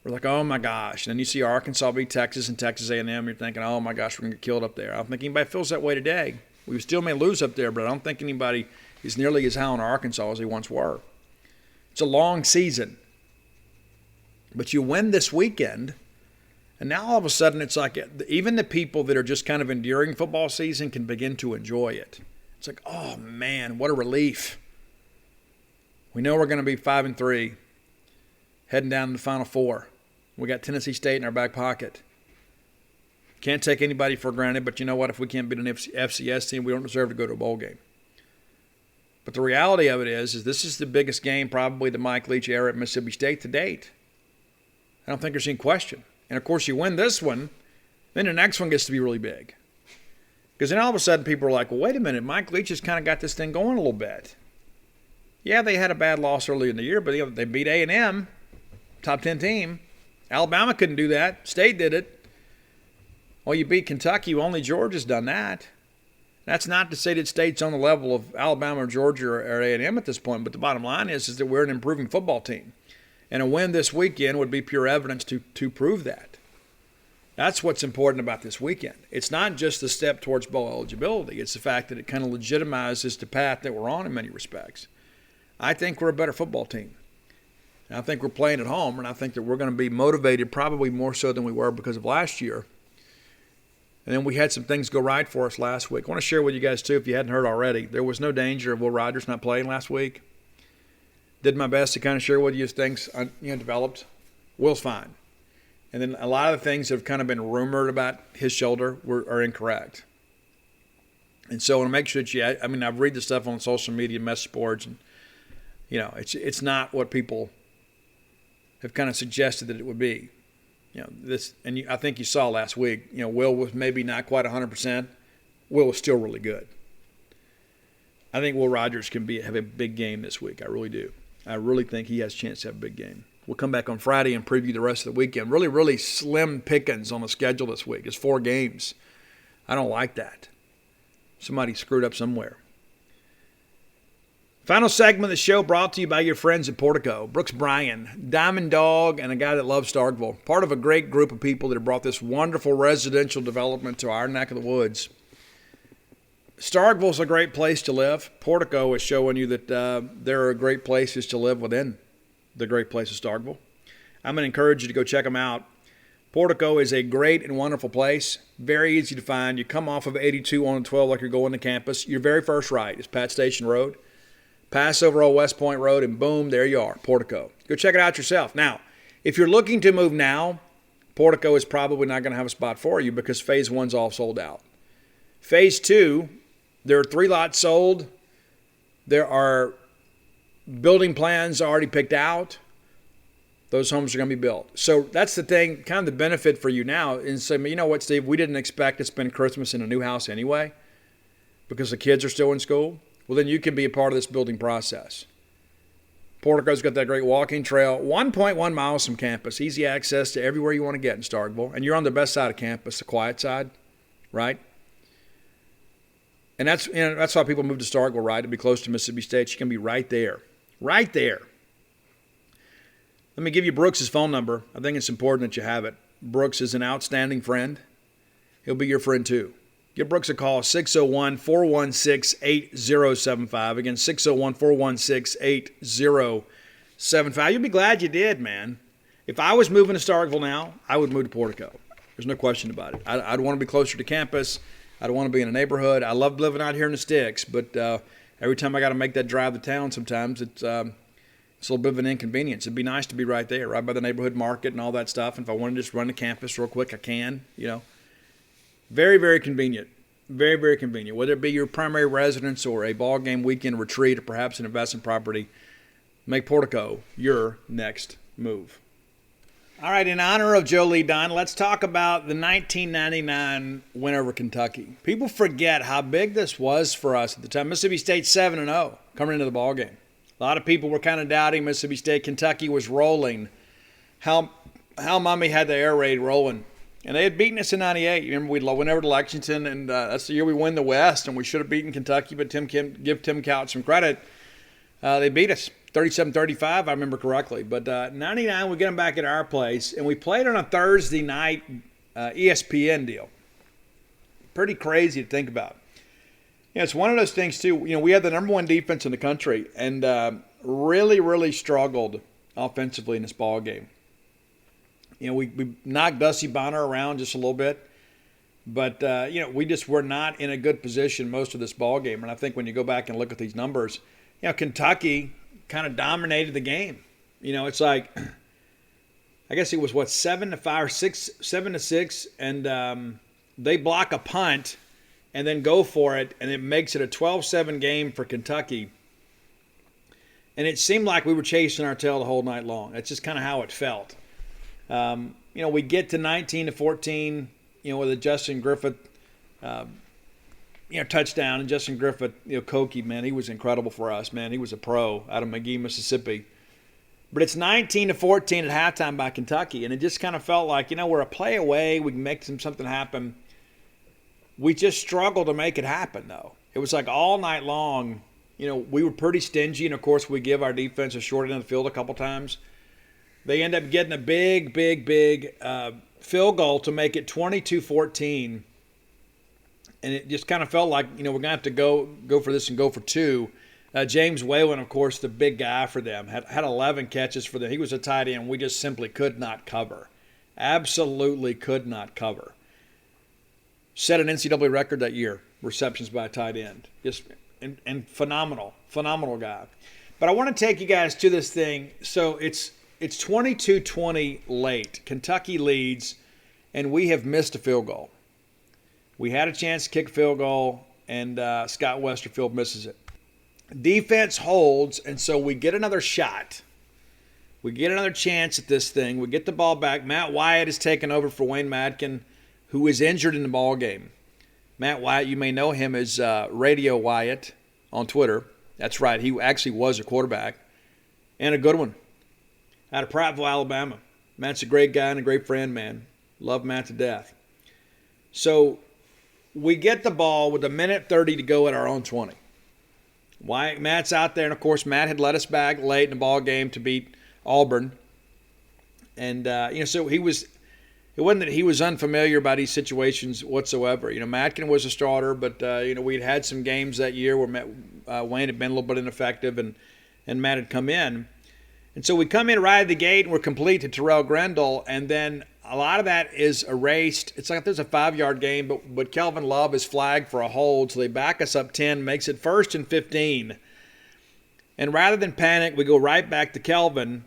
We're like, oh my gosh. And then you see Arkansas beat Texas and Texas A&M. You're thinking, oh my gosh, we're going to get killed up there. I don't think anybody feels that way today. We still may lose up there, but I don't think anybody is nearly as high on Arkansas as they once were. It's a long season. But you win this weekend, and now all of a sudden it's like even the people that are just kind of enduring football season can begin to enjoy it. It's like, oh man, what a relief. We know we're going to be 5-3, heading down to the Final Four. We got Tennessee State in our back pocket. Can't take anybody for granted, but you know what? If we can't beat an FCS team, we don't deserve to go to a bowl game. But the reality of it is this is the biggest game probably the Mike Leach era at Mississippi State to date. I don't think there's any question. And, of course, you win this one, then the next one gets to be really big. Because then all of a sudden people are like, well, wait a minute, Mike Leach has kind of got this thing going a little bit. Yeah, they had a bad loss early in the year, but they beat A&M, top 10 team. Alabama couldn't do that. State did it. Well, you beat Kentucky. Only Georgia's done that. That's not to say that State's on the level of Alabama or Georgia or A&M at this point, but the bottom line is that we're an improving football team. And a win this weekend would be pure evidence to prove that. That's what's important about this weekend. It's not just the step towards bowl eligibility. It's the fact that it kind of legitimizes the path that we're on in many respects. I think we're a better football team. And I think we're playing at home, and I think that we're going to be motivated probably more so than we were because of last year. And then we had some things go right for us last week. I want to share with you guys, too, if you hadn't heard already, there was no danger of Will Rogers not playing last week. Did my best to kind of share with you as things developed. Will's fine. And then a lot of the things that have kind of been rumored about his shoulder are incorrect. And so I want to make sure that I've read the stuff on social media, message boards, and, it's not what people have kind of suggested that it would be. I think you saw last week, Will was maybe not quite 100%. Will was still really good. I think Will Rogers can have a big game this week. I really do. I really think he has a chance to have a big game. We'll come back on Friday and preview the rest of the weekend. Really, really slim pickings on the schedule this week. It's 4 games. I don't like that. Somebody screwed up somewhere. Final segment of the show brought to you by your friends at Portico. Brooks Bryan, Diamond Dog, and a guy that loves Starkville. Part of a great group of people that have brought this wonderful residential development to our neck of the woods. Starkville's a great place to live. Portico is showing you that there are great places to live within the great place of Starkville. I'm going to encourage you to go check them out. Portico is a great and wonderful place. Very easy to find. You come off of 82 on the 12 like you're going to campus. Your very first right is Pat Station Road. Pass over Old West Point Road, and boom, there you are, Portico. Go check it out yourself. Now, if you're looking to move now, Portico is probably not going to have a spot for you because Phase 1's all sold out. Phase 2, there are 3 lots sold. There are building plans already picked out. Those homes are going to be built. So that's the thing, kind of the benefit for you now is say, you know what, Steve, we didn't expect to spend Christmas in a new house anyway because the kids are still in school. Well, then you can be a part of this building process. Portico's got that great walking trail, 1.1 miles from campus, easy access to everywhere you want to get in Starkville. And you're on the best side of campus, the quiet side, right? And that's why people move to Starkville, right? To be close to Mississippi State. You can be right there. Right there. Let me give you Brooks' phone number. I think it's important that you have it. Brooks is an outstanding friend. He'll be your friend too. Give Brooks a call, 601-416-8075. Again, 601-416-8075. You'll be glad you did, man. If I was moving to Starkville now, I would move to Portico. There's no question about it. I'd want to be closer to campus. I'd want to be in a neighborhood. I love living out here in the sticks, but every time I got to make that drive to town sometimes, it's a little bit of an inconvenience. It'd be nice to be right there, right by the neighborhood market and all that stuff. And if I want to just run to campus real quick, I can, Very, very convenient. Very, very convenient. Whether it be your primary residence or a ball game weekend retreat or perhaps an investment property, make Portico your next move. All right, in honor of Joe Lee Dunn, let's talk about the 1999 win over Kentucky. People forget how big this was for us at the time. Mississippi State 7-0 coming into the ball game. A lot of people were kind of doubting Mississippi State. Kentucky was rolling. How Mommy had the air raid rolling. And they had beaten us in 98. You remember we went over to Lexington, and that's the year we win the West, and we should have beaten Kentucky, but give Tim Couch some credit. They beat us 37-35, I remember correctly. But 99, we get them back at our place, and we played on a Thursday night ESPN deal. Pretty crazy to think about. It's one of those things, too. We had the number 1 defense in the country and really, really struggled offensively in this ball game. We knocked Dusty Bonner around just a little bit. But, we just were not in a good position most of this ball game. And I think when you go back and look at these numbers, Kentucky kind of dominated the game. It's like, I guess it was, 7-5 or 7-6. And they block a punt and then go for it. And it makes it a 12-7 game for Kentucky. And it seemed like we were chasing our tail the whole night long. That's just kind of how it felt. We get to 19-14, with a Justin Griffith, touchdown. And Justin Griffith, Koki, man, he was incredible for us, man. He was a pro out of McGee, Mississippi. But it's 19-14 at halftime by Kentucky, and it just kind of felt like, we're a play away. We can make something happen. We just struggled to make it happen, though. It was like all night long, we were pretty stingy, and, of course, we give our defense a short end of the field a couple times. They end up getting a big field goal to make it 22-14, and it just kind of felt like, we're going to have to go for this and go for two. James Whalen, of course, the big guy for them, had 11 catches for them. He was a tight end. We just simply could not cover. Absolutely could not cover. Set an NCAA record that year, receptions by a tight end. Just and phenomenal guy. But I want to take you guys to this thing. So it's 22-20 late. Kentucky leads, and we have missed a field goal. We had a chance to kick a field goal, and Scott Westerfield misses it. Defense holds, and so we get another shot. We get another chance at this thing. We get the ball back. Matt Wyatt is taken over for Wayne Madkin, who is injured in the ball game. Matt Wyatt, you may know him as Radio Wyatt on Twitter. That's right. He actually was a quarterback, and a good one, out of Prattville, Alabama. Matt's a great guy and a great friend, man. Love Matt to death. So we get the ball with 1:30 to go at our own 20. Matt's out there, and of course, Matt had let us back late in the ball game to beat Auburn, and so he was. It wasn't that he was unfamiliar about these situations whatsoever. Madkin was a starter, but we'd had some games that year where Wayne had been a little bit ineffective, and Matt had come in, and so we come in right at the gate, and we're complete to Terrell Grendel, and then a lot of that is erased. It's like there's a 5-yard game, but Kelvin Love is flagged for a hold, so they back us up 10, makes it 1st and 15. And rather than panic, we go right back to Kelvin.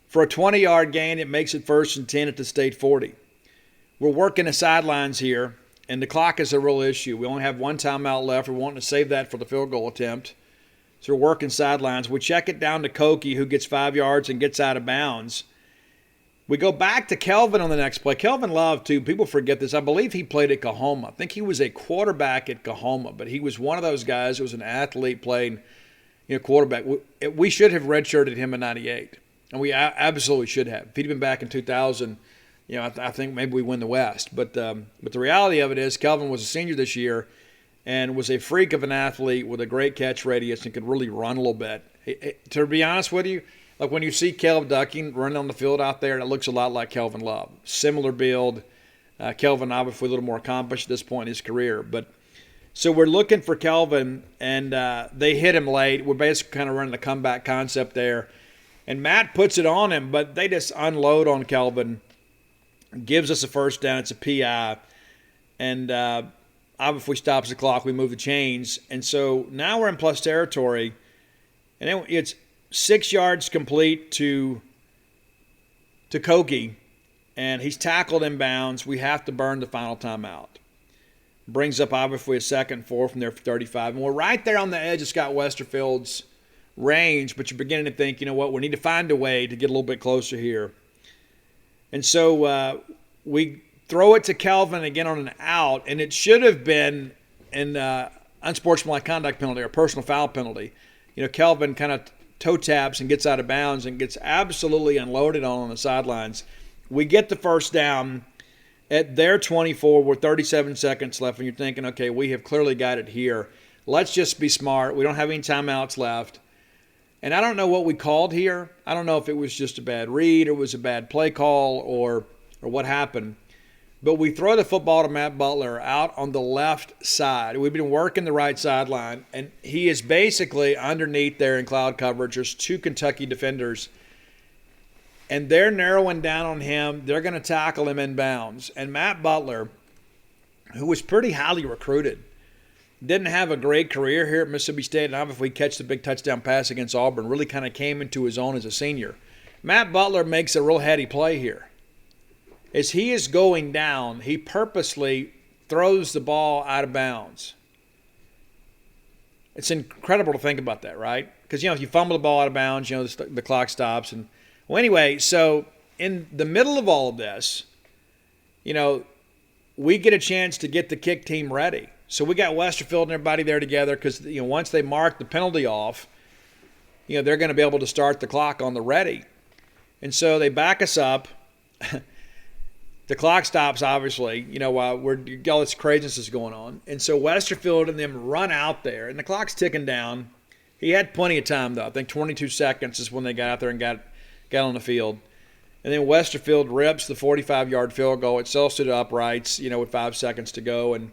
For a 20-yard gain, it makes it 1st and 10 at the state 40. We're working the sidelines here, and the clock is a real issue. We only have one timeout left. We're wanting to save that for the field goal attempt. So we're working sidelines. We check it down to Koki, who gets 5 yards and gets out of bounds. We go back to Kelvin on the next play. Kelvin Love, too, people forget this. I believe he played at Kahoma. I think he was a quarterback at Kahoma, but he was one of those guys who was an athlete playing quarterback. We should have redshirted him in 98, and we absolutely should have. If he'd been back in 2000, I think maybe we win the West. But the reality of it is Kelvin was a senior this year and was a freak of an athlete with a great catch radius and could really run a little bit. To be honest with you, like when you see Caleb Ducking running on the field out there, it looks a lot like Kelvin Love. Similar build. Kelvin obviously a little more accomplished at this point in his career. But so we're looking for Kelvin, and they hit him late. We're basically kind of running the comeback concept there. And Matt puts it on him, but they just unload on Kelvin. Gives us a first down. It's a PI. And obviously stops the clock. We move the chains. And so now we're in plus territory. And then it's 6 yards complete to Koki, and he's tackled in bounds. We have to burn the final timeout. Brings up obviously a 2nd and 4 from there for 35. And we're right there on the edge of Scott Westerfield's range, but you're beginning to think, we need to find a way to get a little bit closer here. And so we throw it to Kelvin again on an out, and it should have been an unsportsmanlike conduct penalty or personal foul penalty. Kelvin kind of toe taps and gets out of bounds and gets absolutely unloaded on the sidelines. We get the first down at their 24 with 37 seconds left, and you're thinking, okay, we have clearly got it here. Let's just be smart. We don't have any timeouts left. And I don't know what we called here. I don't know if it was just a bad read or was a bad play call or what happened. But we throw the football to Matt Butler out on the left side. We've been working the right sideline, and he is basically underneath there in cloud coverage. There's 2 Kentucky defenders, and they're narrowing down on him. They're going to tackle him in bounds. And Matt Butler, who was pretty highly recruited, didn't have a great career here at Mississippi State, and obviously catch the big touchdown pass against Auburn, really kind of came into his own as a senior. Matt Butler makes a real heady play here. As he is going down, he purposely throws the ball out of bounds. It's incredible to think about that, right? Because, if you fumble the ball out of bounds, the clock stops. And well, anyway, so in the middle of all of this, we get a chance to get the kick team ready. So we got Westerfield and everybody there together because, once they mark the penalty off, they're going to be able to start the clock on the ready. And so they back us up. The clock stops, obviously, while all this craziness is going on. And so Westerfield and them run out there, and the clock's ticking down. He had plenty of time, though. I think 22 seconds is when they got out there and got on the field. And then Westerfield rips the 45-yard field goal. It sells to the uprights, with 5 seconds to go. And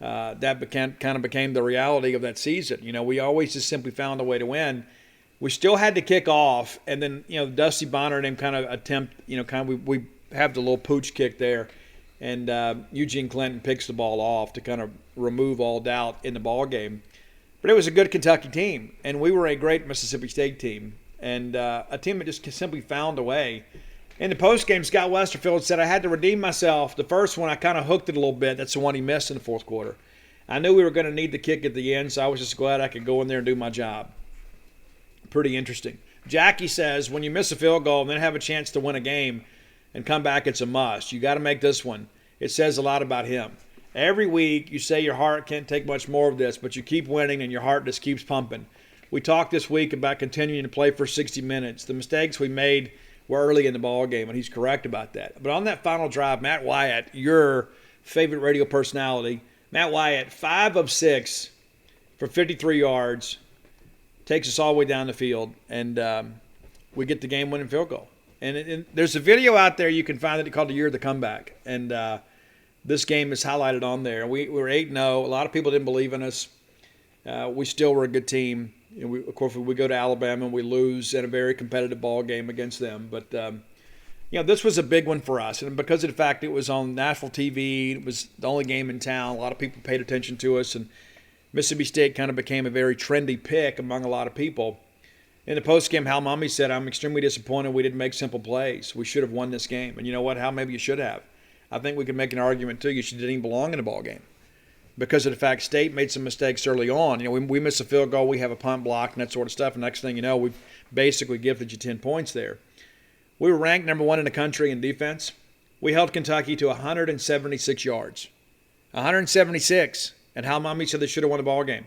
that became the reality of that season. We always just simply found a way to win. We still had to kick off, and then Dusty Bonner and him kind of attempt. We have the little pooch kick there, and Eugene Clinton picks the ball off to kind of remove all doubt in the ball game. But it was a good Kentucky team, and we were a great Mississippi State team, and a team that just simply found a way. In the postgame, Scott Westerfield said, I had to redeem myself. The first one, I kind of hooked it a little bit. That's the one he missed in the fourth quarter. I knew we were going to need the kick at the end, so I was just glad I could go in there and do my job. Pretty interesting. Jackie says, when you miss a field goal and then have a chance to win a game and come back, it's a must. You got to make this one. It says a lot about him. Every week, you say your heart can't take much more of this, but you keep winning and your heart just keeps pumping. We talked this week about continuing to play for 60 minutes. The mistakes we made were early in the ball game, and he's correct about that. But on that final drive, Matt Wyatt, your favorite radio personality, Matt Wyatt, 5 of 6 for 53 yards, takes us all the way down the field, and we get the game-winning field goal. And there's a video out there you can find that called The Year of the Comeback, and this game is highlighted on there. We were 8-0. A lot of people didn't believe in us. We still were a good team. Of course, we go to Alabama and we lose in a very competitive ball game against them. But, this was a big one for us. And because of the fact it was on national TV, it was the only game in town, a lot of people paid attention to us. And Mississippi State kind of became a very trendy pick among a lot of people. In the postgame, Hal Mumme said, I'm extremely disappointed we didn't make simple plays. We should have won this game. And you know what, Hal, maybe you should have. I think we could make an argument, too. You didn't even belong in a ball game. Because of the fact State made some mistakes early on. We miss a field goal, we have a punt block and that sort of stuff. And next thing you know, we've basically gifted you 10 points there. We were ranked number 1 in the country in defense. We held Kentucky to 176 yards. 176. And Hal Mumme said they should have won the ball game.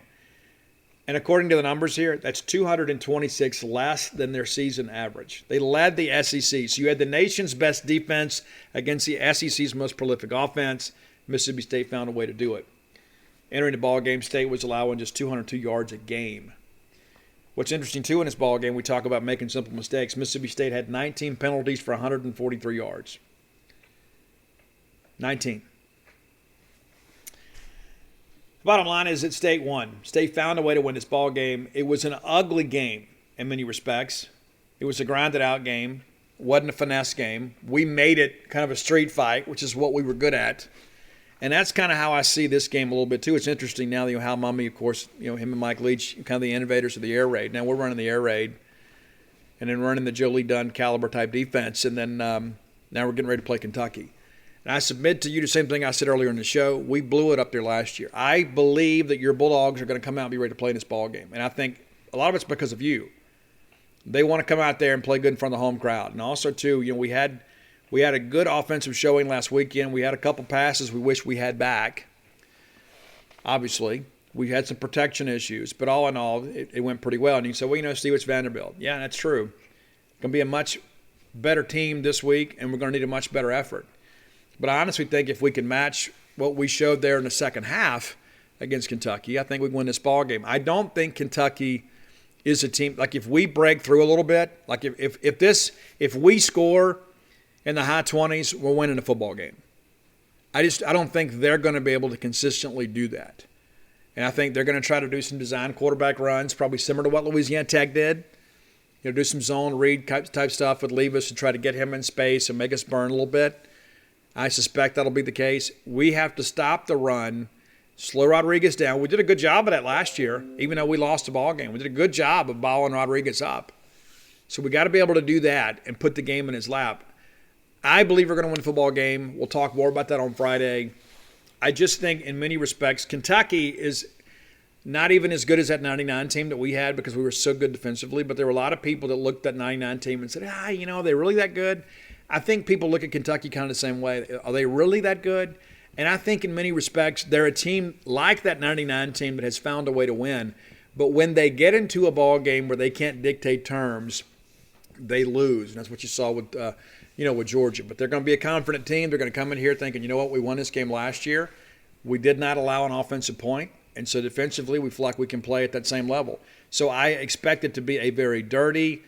And according to the numbers here, that's 226 less than their season average. They led the SEC. So you had the nation's best defense against the SEC's most prolific offense. Mississippi State found a way to do it. Entering the ball game, State was allowing just 202 yards a game. What's interesting, too, in this ball game, we talk about making simple mistakes. Mississippi State had 19 penalties for 143 yards. 19. Bottom line is that State won. State found a way to win this ball game. It was an ugly game in many respects. It was a grinded-out game. It wasn't a finesse game. We made it kind of a street fight, which is what we were good at. And that's kind of how I see this game a little bit, too. It's interesting now that Hal Mumme, of course, him and Mike Leach, kind of the innovators of the air raid. Now we're running the air raid and then running the Joe Lee Dunn caliber type defense. And then now we're getting ready to play Kentucky. And I submit to you the same thing I said earlier in the show. We blew it up there last year. I believe that your Bulldogs are going to come out and be ready to play in this ball game. And I think a lot of it's because of you. They want to come out there and play good in front of the home crowd. And also, too, we had a good offensive showing last weekend. We had a couple passes we wish we had back. Obviously, we had some protection issues. But all in all, it went pretty well. And you say, well, Steve, it's Vanderbilt. Yeah, that's true. It's going to be a much better team this week, and we're going to need a much better effort. But I honestly think if we can match what we showed there in the second half against Kentucky, I think we can win this ball game. I don't think Kentucky is a team, like if we break through a little bit, like if we score in the high 20s, we're winning a football game. I don't think they're going to be able to consistently do that. And I think they're going to try to do some design quarterback runs, probably similar to what Louisiana Tech did. Do some zone read type stuff with Levis to try to get him in space and make us burn a little bit. I suspect that'll be the case. We have to stop the run, slow Rodriguez down. We did a good job of that last year, even though we lost the ball game. We did a good job of balling Rodriguez up. So we got to be able to do that and put the game in his lap. I believe we're going to win the football game. We'll talk more about that on Friday. I just think in many respects, Kentucky is Not even as good as that 99 team that we had because we were so good defensively, but there were a lot of people that looked at that 99 team and said, are they really that good? I think people look at Kentucky kind of the same way. Are they really that good? And I think in many respects, they're a team like that 99 team that has found a way to win. But when they get into a ball game where they can't dictate terms, they lose. And that's what you saw with, with Georgia. But they're going to be a confident team. They're going to come in here thinking, you know what, we won this game last year. We did not allow an offensive point. And so defensively, we feel like we can play at that same level. So I expect it to be a very dirty,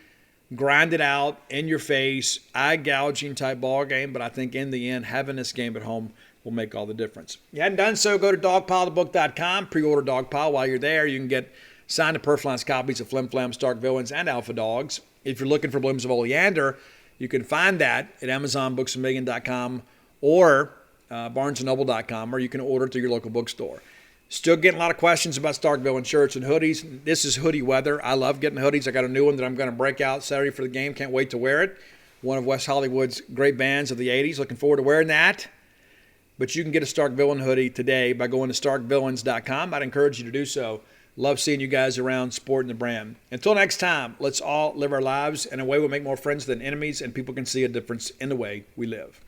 grinded out, in-your-face, eye-gouging type ball game. But I think in the end, having this game at home will make all the difference. If you hadn't done so, go to dogpilethebook.com. Pre-order Dogpile. While you're there, you can get signed and personalized copies of Flim Flam, Stark Villains, and Alpha Dogs. If you're looking for Blooms of Oleander, you can find that at AmazonBooksAMillion.com or BarnesandNoble.com, or you can order it through your local bookstore. Still getting a lot of questions about Starkville and shirts and hoodies. This is hoodie weather. I love getting hoodies. I got a new one that I'm going to break out Saturday for the game. Can't wait to wear it. One of West Hollywood's great bands of the 80s. Looking forward to wearing that. But you can get a Stark Villain hoodie today by going to starkvillains.com. I'd encourage you to do so. Love seeing you guys around supporting the brand. Until next time, let's all live our lives in a way we'll make more friends than enemies, and people can see a difference in the way we live.